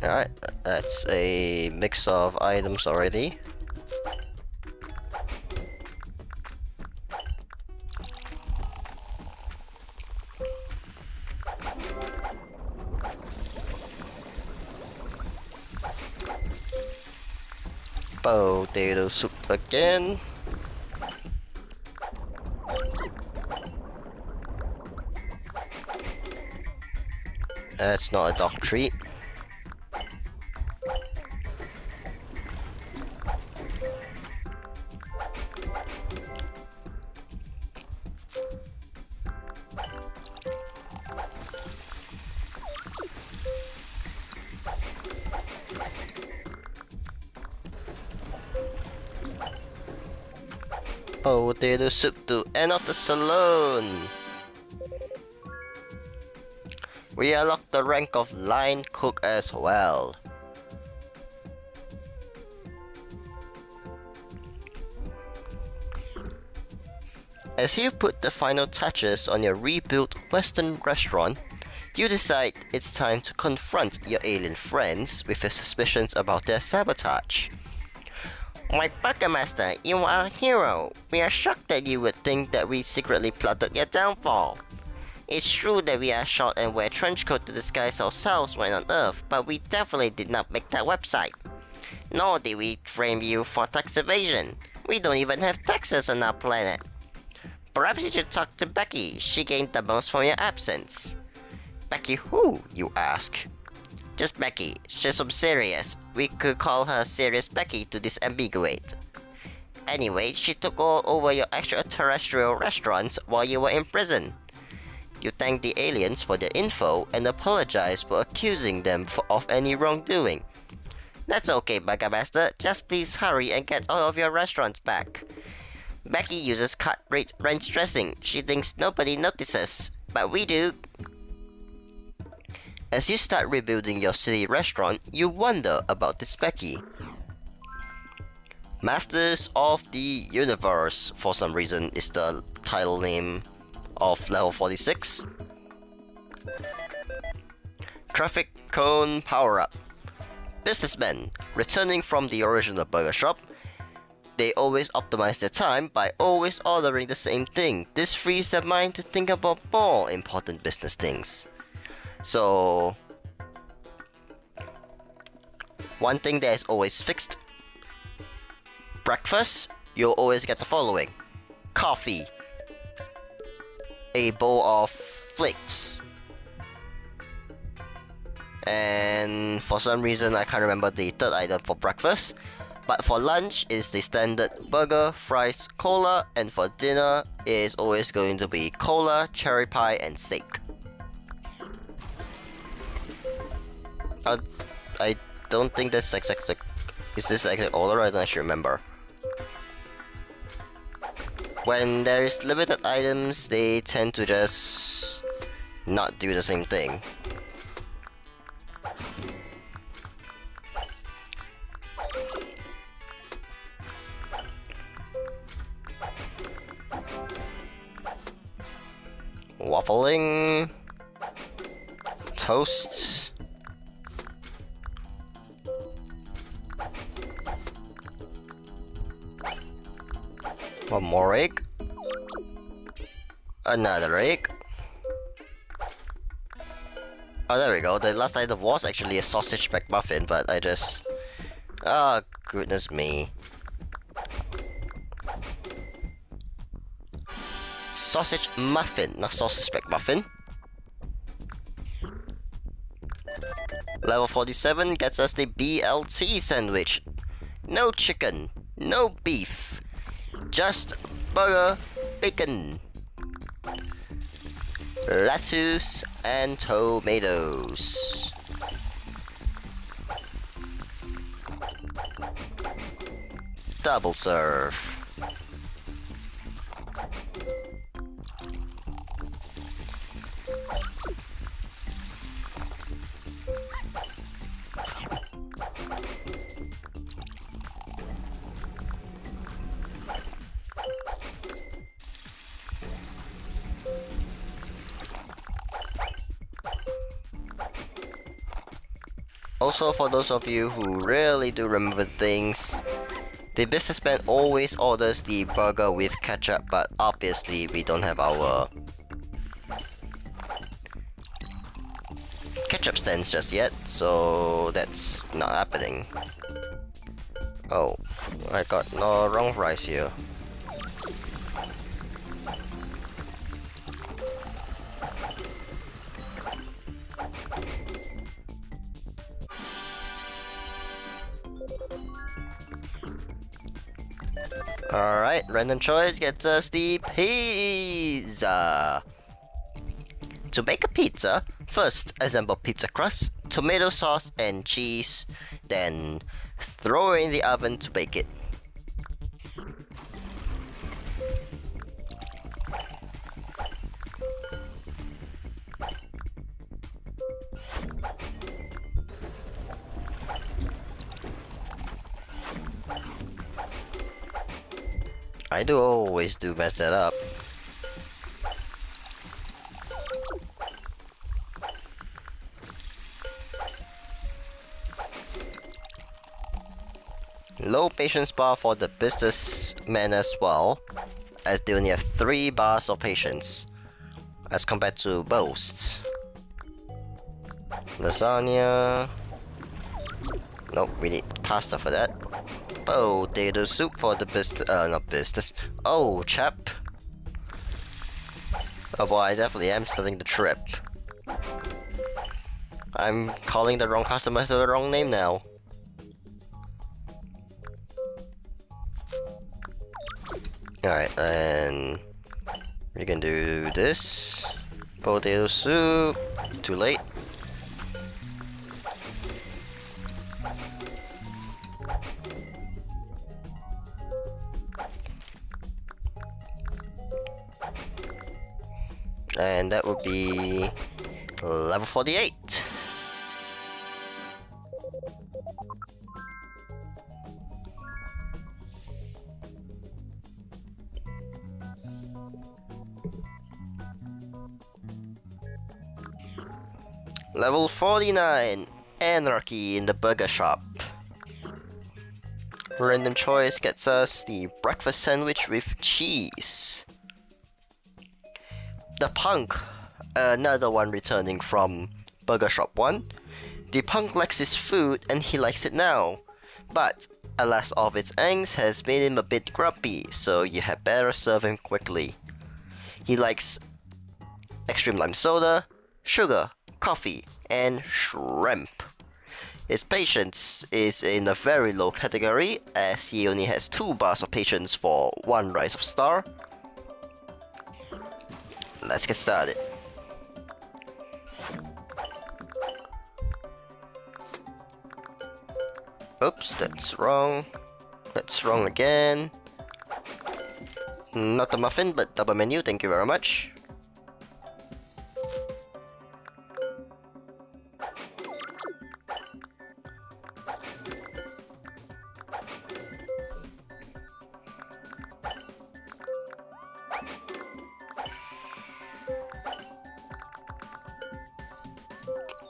Speaker 1: Alright, that's a mix of items already. Potato soup again. That's not a dog treat. Potato soup to end of the saloon. We unlocked the rank of line cook as well. As you put the final touches on your rebuilt Western restaurant, you decide it's time to confront your alien friends with your suspicions about their sabotage. My Burgermaster, you are a hero. We are shocked that you would think that we secretly plotted your downfall. It's true that we are short and wear trench coat to disguise ourselves when on Earth, but we definitely did not make that website. Nor did we frame you for tax evasion. We don't even have taxes on our planet. Perhaps you should talk to Becky. She gained the most from your absence. Becky who, you ask? Just Becky. She's some serious. We could call her Serious Becky to disambiguate. Anyway, she took all over your extraterrestrial restaurants while you were in prison. You thank the aliens for their info and apologize for accusing them of any wrongdoing. That's okay, Burgermaster. Just please hurry and get all of your restaurants back. Becky uses cut rate ranch dressing. She thinks nobody notices, but we do. As you start rebuilding your city restaurant, you wonder about this Becky. Masters of the Universe, for some reason, is the title name of level 46. Traffic Cone Power-Up. Businessmen, returning from the original burger shop, they always optimize their time by always ordering the same thing. This frees their mind to think about more important business things. So, one thing that is always fixed. Breakfast, you'll always get the following. Coffee. A bowl of flakes. And for some reason I can't remember the third item for breakfast. But for lunch is the standard burger, fries, cola, and for dinner is always going to be cola, cherry pie, and steak. I don't think that's exactly... Is this exact order? I don't actually remember. When there is limited items, they tend to just not do the same thing. Waffling, toast, one more egg, another egg. Oh, there we go. The last item was actually a sausage McMuffin, but I just... Oh, goodness me. Sausage muffin, not sausage McMuffin. Level 47 gets us the BLT sandwich. No chicken, no beef, just burger, bacon. lettuce, and tomatoes. Double serve. Also, for those of you who really do remember things, the businessman always orders the burger with ketchup, but obviously we don't have our ketchup stands just yet, so that's not happening. Oh, I got no wrong rice here. Alright, random choice gets us the pizza. To make a pizza, first assemble pizza crust, tomato sauce, and cheese, then throw it in the oven to bake it. I do always mess that up. Low patience bar for the businessman as well, as they only have 3 bars of patience, as compared to most. Lasagna. Nope, we need pasta for that. Potato soup for the not business. Oh, chap. Oh boy, I definitely am starting the trip. I'm calling the wrong customer to the wrong name now. Alright, and we can do this. Potato soup. Too late. And that would be level 48. Level 49, Anarchy in the Burger Shop. Random choice gets us the breakfast sandwich with cheese. The Punk, another one returning from Burger Shop 1. The Punk likes his food and he likes it now, but alas of its angst has made him a bit grumpy, so you had better serve him quickly. He likes extreme lime soda, sugar, coffee, and shrimp. His patience is in a very low category, as he only has 2 bars of patience for 1 rise of star. Let's get started. Oops, that's wrong. That's wrong again. Not the muffin, but double menu, thank you very much.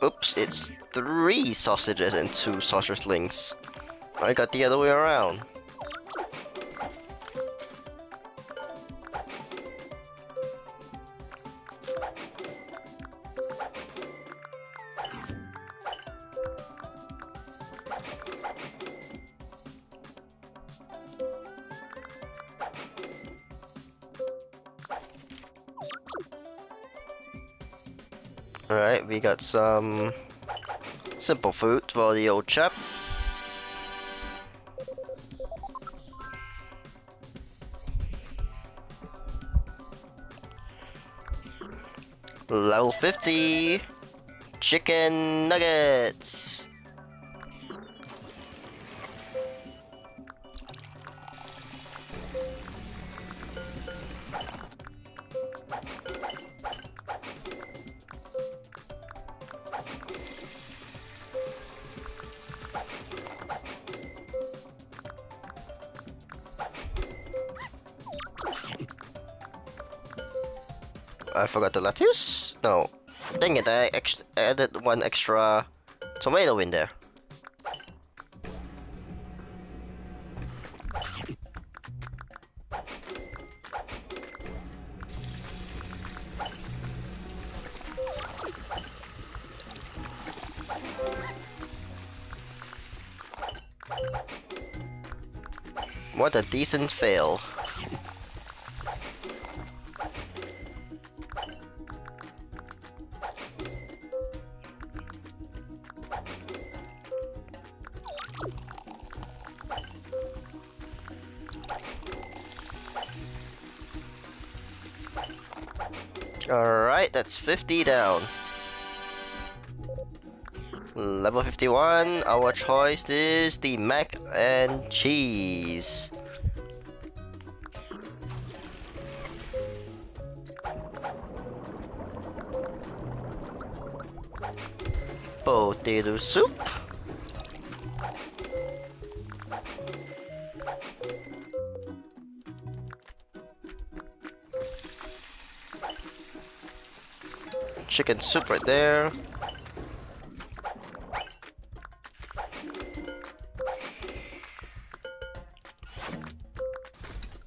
Speaker 1: Oops, it's 3 sausages and 2 sausage links. I got the other way around. Alright, we got some simple food for the old chap. Level 50 chicken nuggets. I forgot the lettuce? No. Dang it, I added one extra tomato in there. What a decent fail. Alright, that's 50 down. Level 51, our choice is the mac and cheese. Potato soup. Chicken soup right there.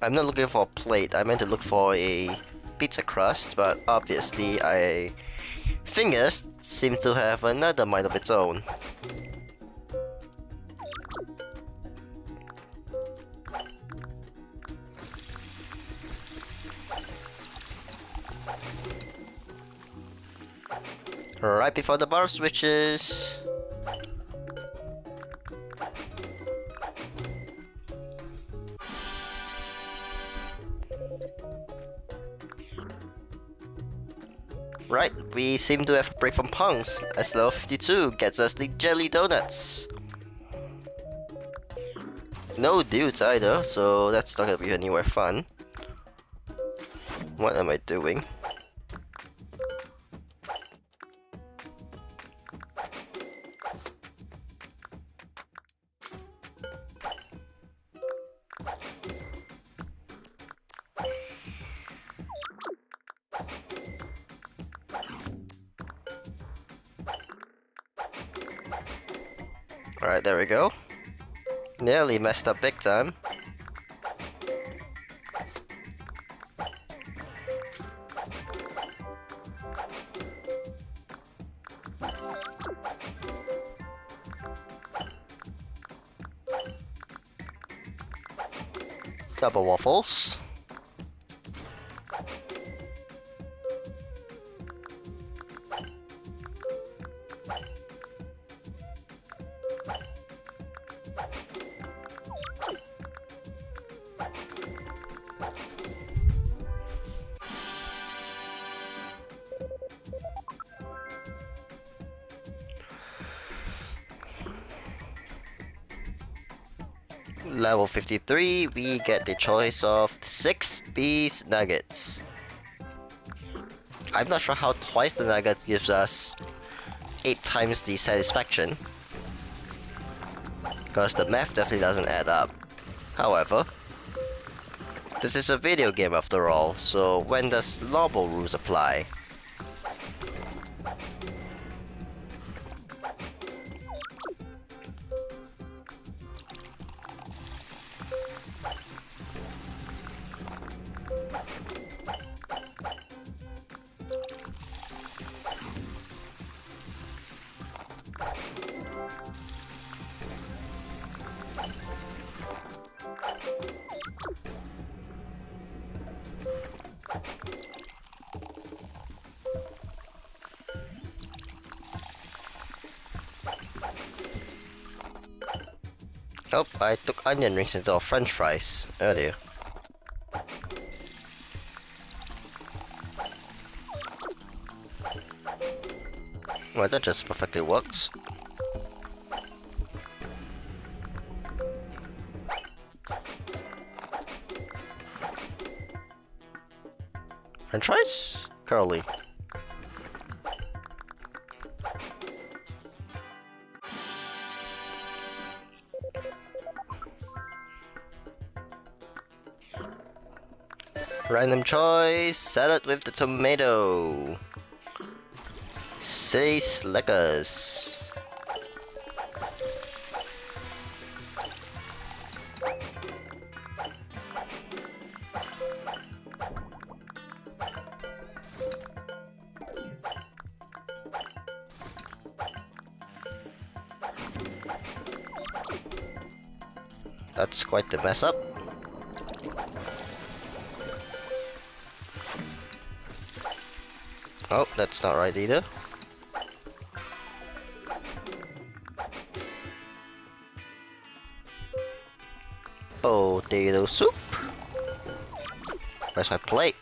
Speaker 1: I'm not looking for a plate, I meant to look for a pizza crust, but obviously fingers seem to have another mind of its own. Right before the bar switches. Right, we seem to have a break from punks, as level 52 gets us the jelly donuts. No dudes either, so that's not gonna be anywhere fun. What am I doing? Alright, there we go. Nearly messed up big time. Double waffles. Level 53, we get the choice of 6 piece nuggets. I'm not sure how twice the nugget gives us 8 times the satisfaction, because the math definitely doesn't add up. However, this is a video game after all, so when does Lollipops rules apply? Nope, I took onion rings instead of french fries earlier. Well, that just perfectly works. French fries? Curly. Random choice, salad with the tomato. Say Slickers. That's quite the mess up. Oh, that's not right either. Potato soup. Where's my plate?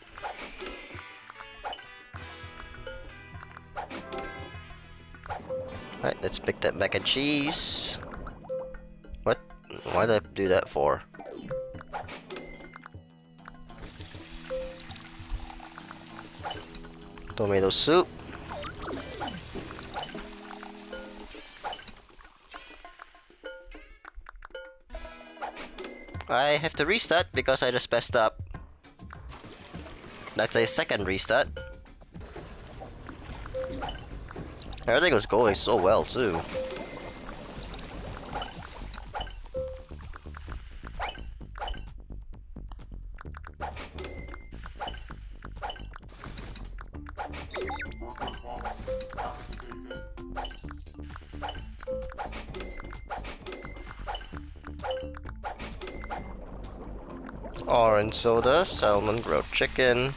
Speaker 1: Alright, let's pick that mac and cheese. What? Why did I do that for? Tomato soup. I have to restart because I just messed up. That's a second restart. Everything was going so well too. Orange soda, salmon, grilled chicken.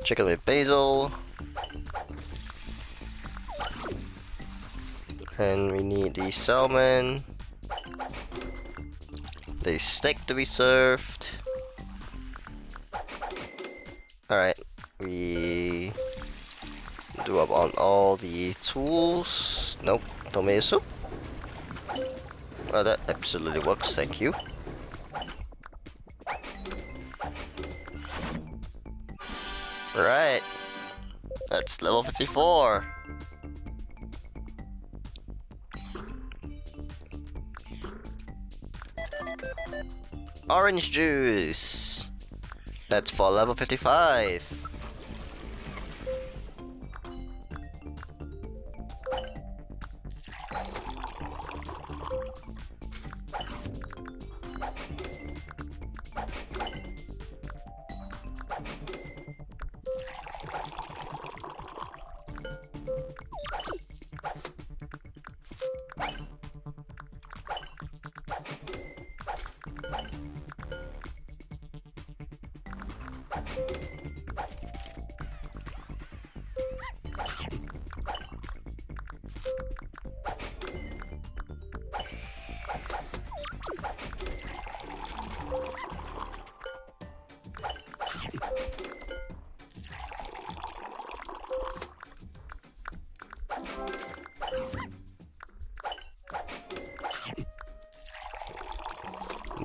Speaker 1: Chicken with basil. And we need the salmon. The steak to be served. Alright, we do up on all the tools. Nope, tomato soup. Well, that absolutely works, thank you. Right, that's level 54. Orange juice. That's for level 55.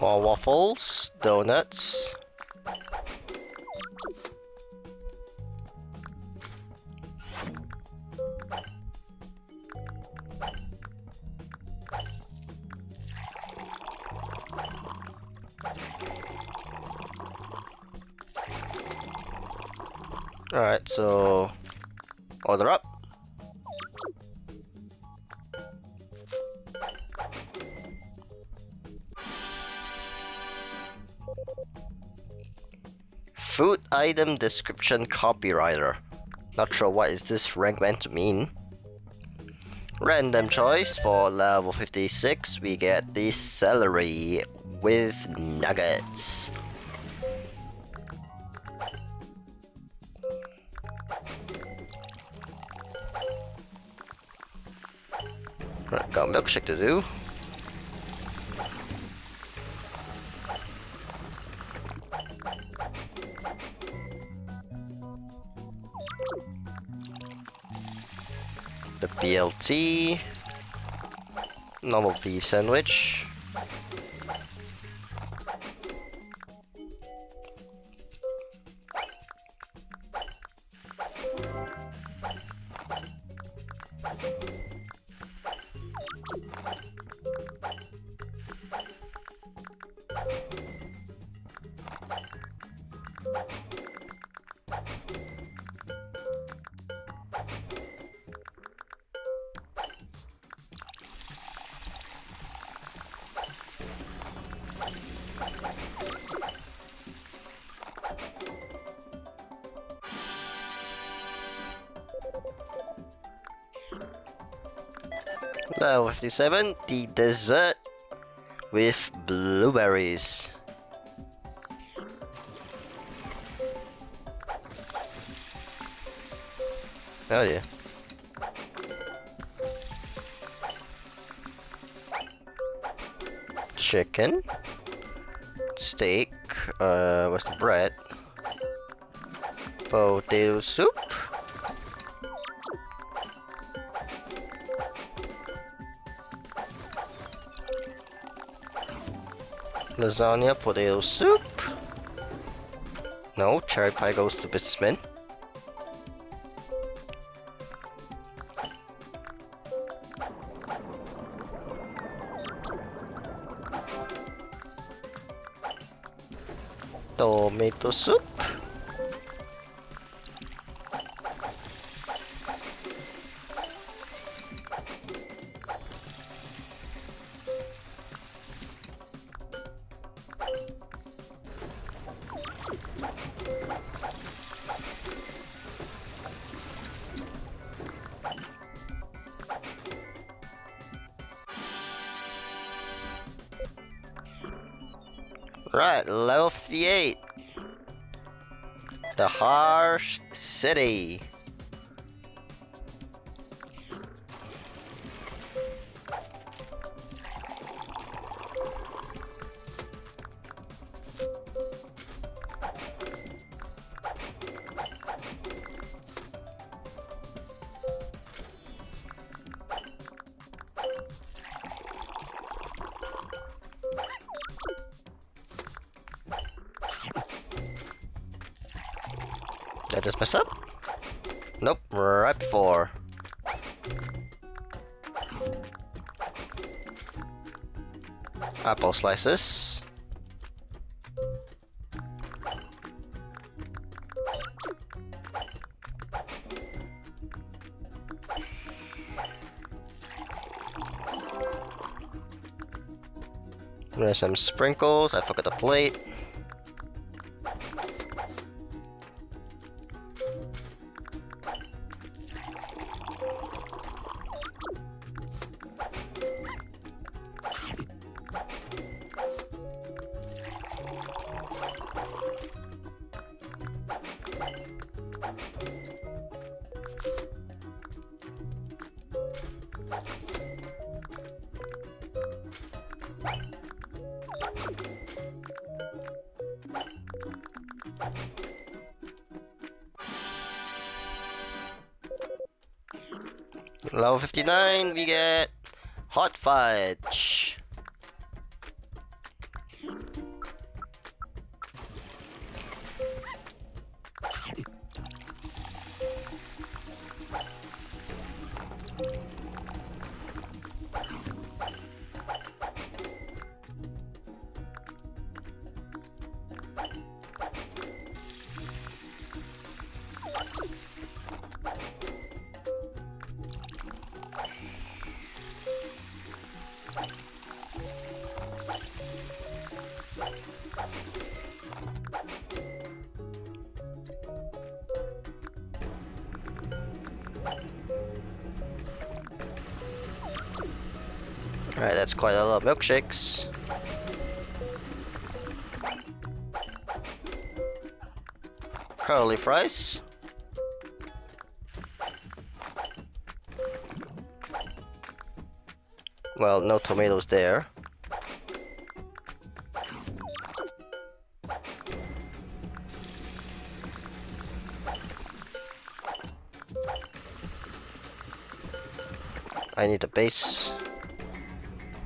Speaker 1: More waffles, donuts. Alright, so order up. Food item description copywriter. Not sure what is this rank meant to mean. Random choice for level 56, we get the celery with nuggets. Right, got a milkshake to do. BLT. Normal beef sandwich. Level 57, the dessert with blueberries. Oh yeah. Chicken. Steak. What's the bread? Potato soup. Lasagna, potato soup. No, cherry pie goes to businessman. Tomato soup. Right, level 58. The Harsh City. Did I just mess up? Nope, right before. Apple slices. There's some sprinkles. I forgot the plate. Level 59, we get hot fudge. Alright, that's quite a lot of milkshakes. Curly fries. Well, no tomatoes there. I need the base.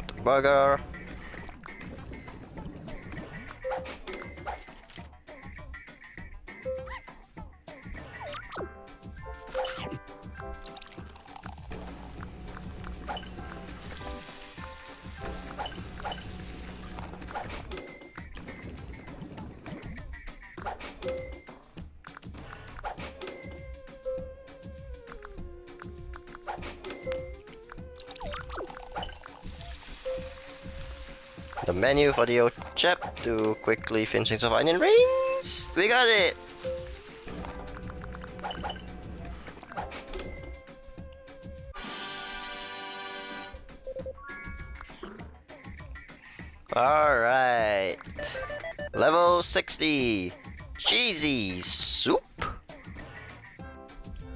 Speaker 1: The burger. The menu for the old chap to quickly finishing some onion rings. We got it! Alright. Level 60. Cheesy soup?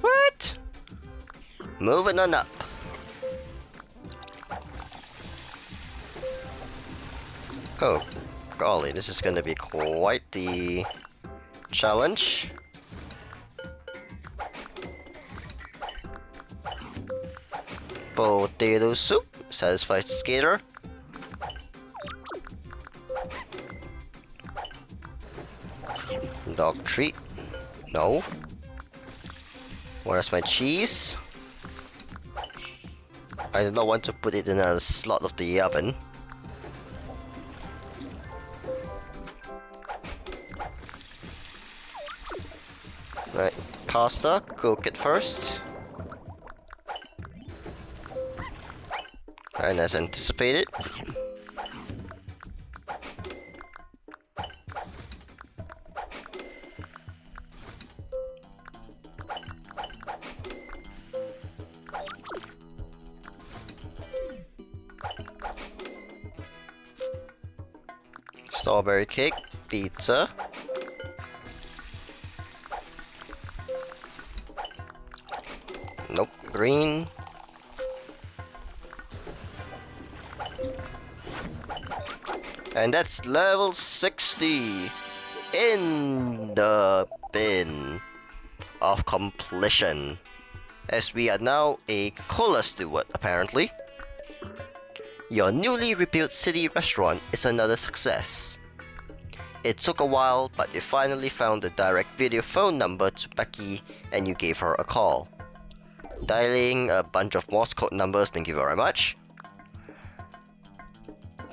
Speaker 1: What? Moving on up. Oh, golly, this is gonna be quite the challenge. Potato soup satisfies the skater. Dog treat. No. Where's my cheese? I do not want to put it in a slot of the oven. Right, pasta, cook it first. And as anticipated. Strawberry cake, pizza. Nope, green. And that's level 60 in the bin of completion. As we are now a cola steward, apparently. Your newly rebuilt city restaurant is another success. It took a while, but you finally found the direct video phone number to Becky and you gave her a call. Dialing a bunch of Morse code numbers, thank you very much.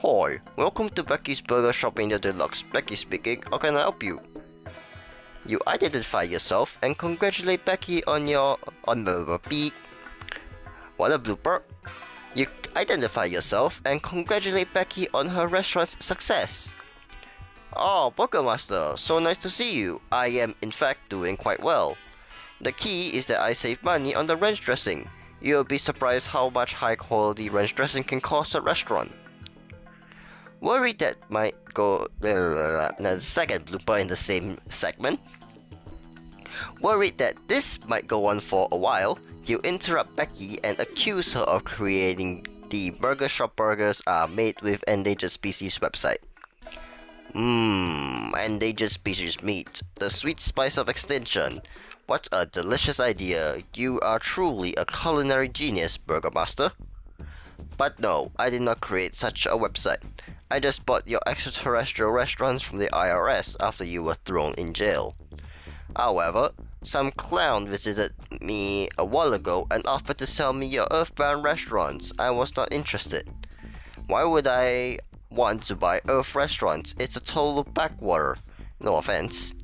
Speaker 1: Hi, welcome to Becky's Burger Shop in the Deluxe. Becky speaking, how can I help you? You identify yourself and congratulate Becky on the beat. What a blooper. You identify yourself and congratulate Becky on her restaurant's success. Oh, BurgerMaster, so nice to see you. I am in fact doing quite well. The key is that I save money on the ranch dressing. You'll be surprised how much high quality ranch dressing can cost a restaurant. Worried that might go... the second blooper in the same segment. Worried that this might go on for a while, you interrupt Becky and accuse her of creating the Burger Shop burgers are made with endangered species website. Endangered species meat, the sweet spice of extinction. What a delicious idea. You are truly a culinary genius, BurgerMaster. But no, I did not create such a website. I just bought your extraterrestrial restaurants from the IRS after you were thrown in jail. However, some clown visited me a while ago and offered to sell me your earthbound restaurants. I was not interested. Why would I want to buy Earth restaurants? It's a total backwater. No offense.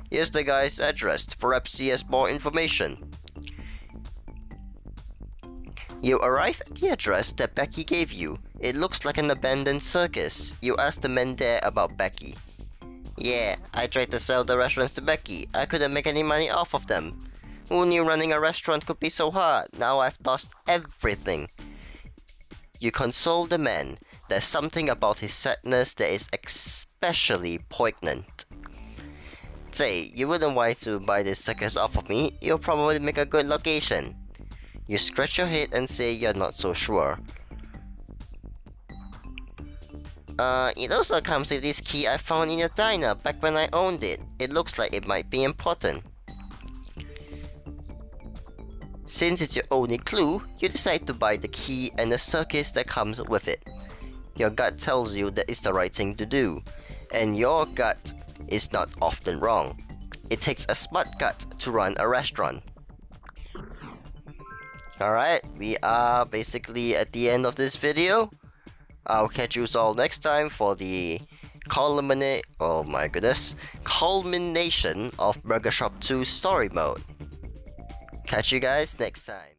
Speaker 1: Here's the guy's address. Perhaps he has more information. You arrive at the address that Becky gave you. It looks like an abandoned circus. You ask the men there about Becky. Yeah, I tried to sell the restaurants to Becky. I couldn't make any money off of them. Who knew running a restaurant could be so hard? Now I've lost everything. You console the man. There's something about his sadness that is especially poignant. Say, you wouldn't want to buy this circus off of me. You'll probably make a good location. You scratch your head and say you're not so sure. It also comes with this key I found in a diner back when I owned it. It looks like it might be important. Since it's your only clue, you decide to buy the key and the circus that comes with it. Your gut tells you that it's the right thing to do, and your gut is not often wrong. It takes a smart gut to run a restaurant. Alright, we are basically at the end of this video. I'll catch you all next time for the culmination of Burger Shop 2 story mode. Catch you guys next time.